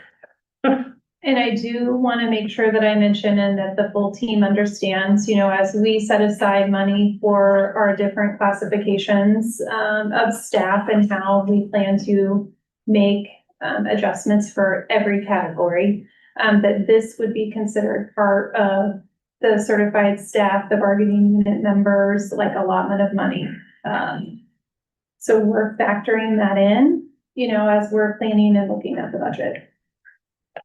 And I do want to make sure that I mention and that the full team understands, you know, as we set aside money for our different classifications of staff and how we plan to make adjustments for every category, that this would be considered part of the certified staff, the bargaining unit members, like allotment of money. So we're factoring that in, you know, as we're planning and looking at the budget.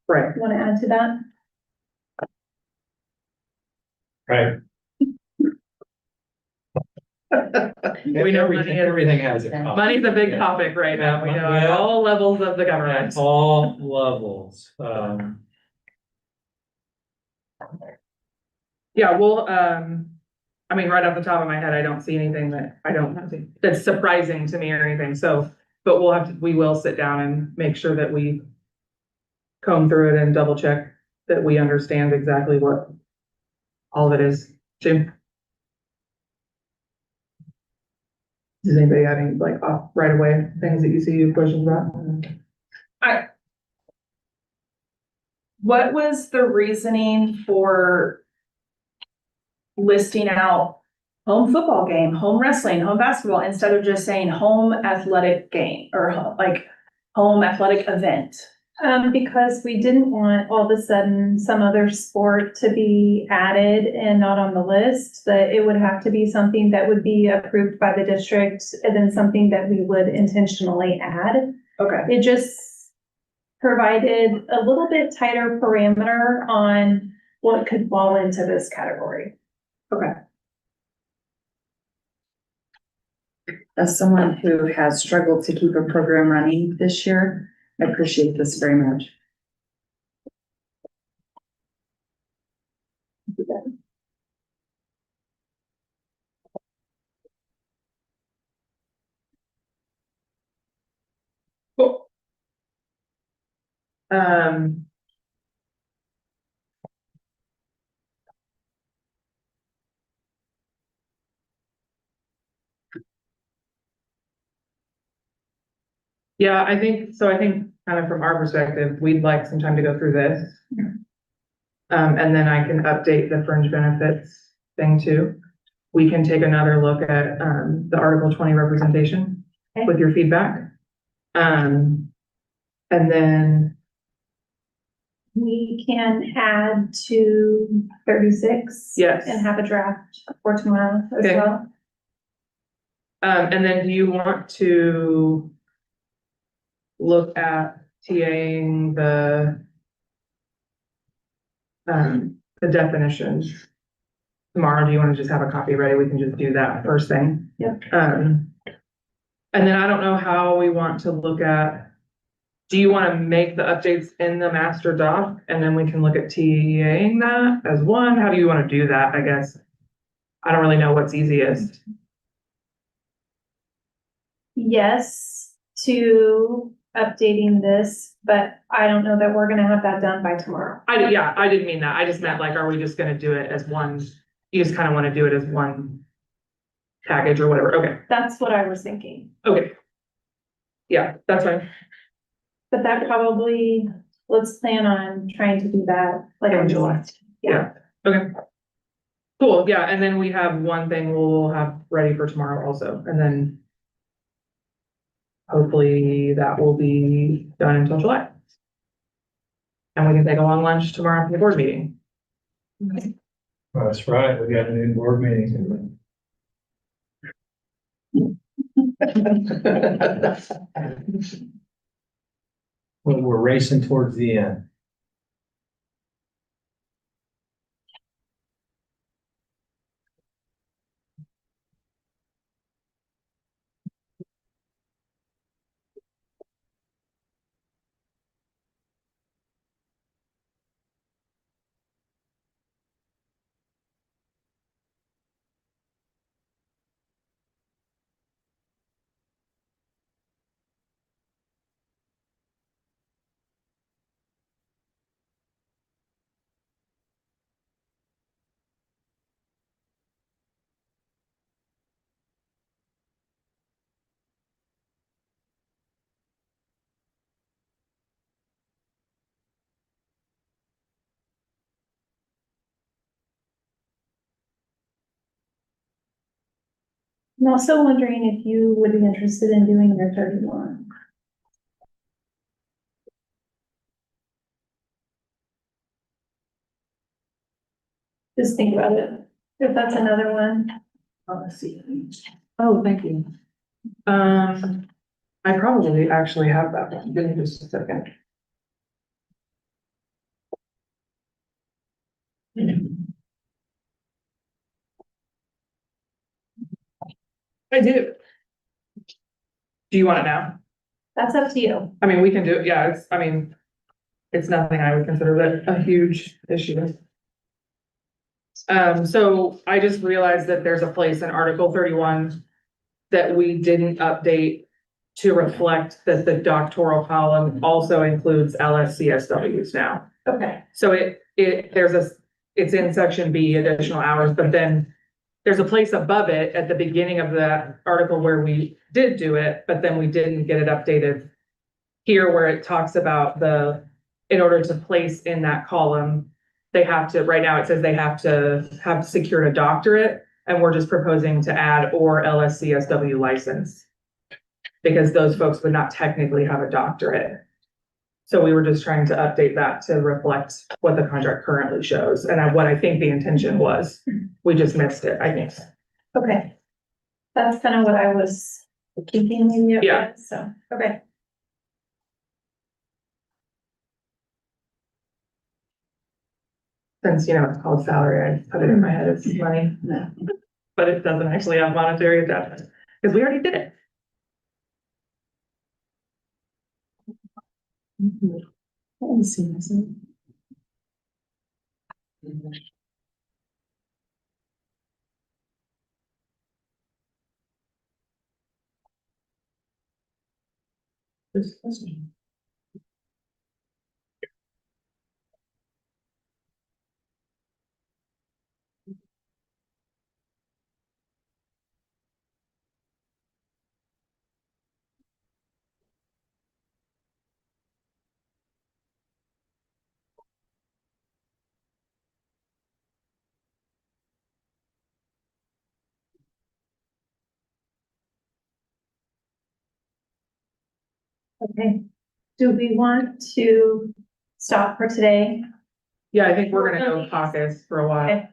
Right. You want to add to that? Right. We know money is- Everything has a cost. Money's a big topic right now, you know, at all levels of the government. At all levels. Yeah, well, I mean, right off the top of my head, I don't see anything that's surprising to me or anything, so, but we will sit down and make sure that we comb through it and double check that we understand exactly what all of it is. Jim? Does anybody have any, like, right away, things that you see questions about? What was the reasoning for listing out home football game, home wrestling, home basketball, instead of just saying home athletic game or like home athletic event? Because we didn't want all of a sudden some other sport to be added and not on the list, that it would have to be something that would be approved by the district and then something that we would intentionally add. Okay. It just provided a little bit tighter parameter on what could fall into this category. Okay. as someone who has struggled to keep a program running this year, I appreciate this very much. Cool. Um. Yeah, I think kind of from our perspective, we'd like some time to go through this. And then I can update the fringe benefits thing too. We can take another look at, the Article 20 representation with your feedback. And then, We can add to 36. Yes. And have a draft for tomorrow as Okay. well. and then do you want to look at TAing the definitions tomorrow? Do you want to just have a copy ready? We can just do that first thing. Yep. And then I don't know how we want to look at, do you want to make the updates in the master doc and then we can look at TAing that as one? How do you want to do that, I guess? I don't really know what's easiest. Yes, to updating this, but I don't know that we're gonna have that done by tomorrow. I didn't mean that. I just meant like, are we just gonna do it as one? You just kind of want to do it as one package or whatever. Okay, That's what I was thinking, okay. Yeah, that's fine. but that probably, let's plan on trying to do that like in July. Yeah, okay. Cool, yeah, and then we have one thing we'll have ready for tomorrow also, and then hopefully that will be done until July. And we can take a long lunch tomorrow for the board meeting. That's right, we got a new board meeting. Well, we're racing towards the end. I'm also wondering if you would be interested in doing your 31. Just think about it, if that's another one. Let's see. Oh, thank you. I probably actually have that one. Give me just a second. I do. Do you want it now? That's up to you. I mean, we can do it. Yeah, it's nothing I would consider a huge issue. So I just realized that there's a place in Article 31 that we didn't update to reflect that the doctoral column also includes LSCSWs now. Okay. So it's in section B, additional hours, but then there's a place above it at the beginning of that article where we did do it, but then we didn't get it updated here where it talks about in order to place in that column, they have to, right now it says they have to have secured a doctorate, and we're just proposing to add or LSCSW license. Because those folks would not technically have a doctorate. So we were just trying to update that to reflect what the contract currently shows and what I think the intention was. We just missed it, I think. Okay. That's kind of what I was thinking maybe it Yeah. was, so, okay. Since, it's called salary, I put it in my head, it's money. But it doesn't actually have monetary attachment. Because we already did it. Let's see, Okay, do we want to stop for today? Yeah, I think we're gonna go caucus for a while.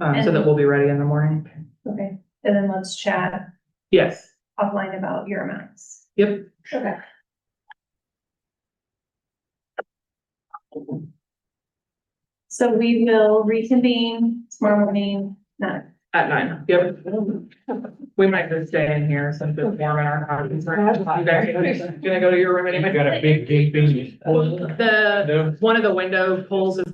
Okay. So that we'll be ready in the morning. Okay, and then let's chat Yes, offline about your amounts. yep. Okay. So we will reconvene tomorrow morning, At 9, yep. We might just stay in here since it's warm in our house. Gonna go to your room I anyway. got a big gaping. The, one of the window pulls is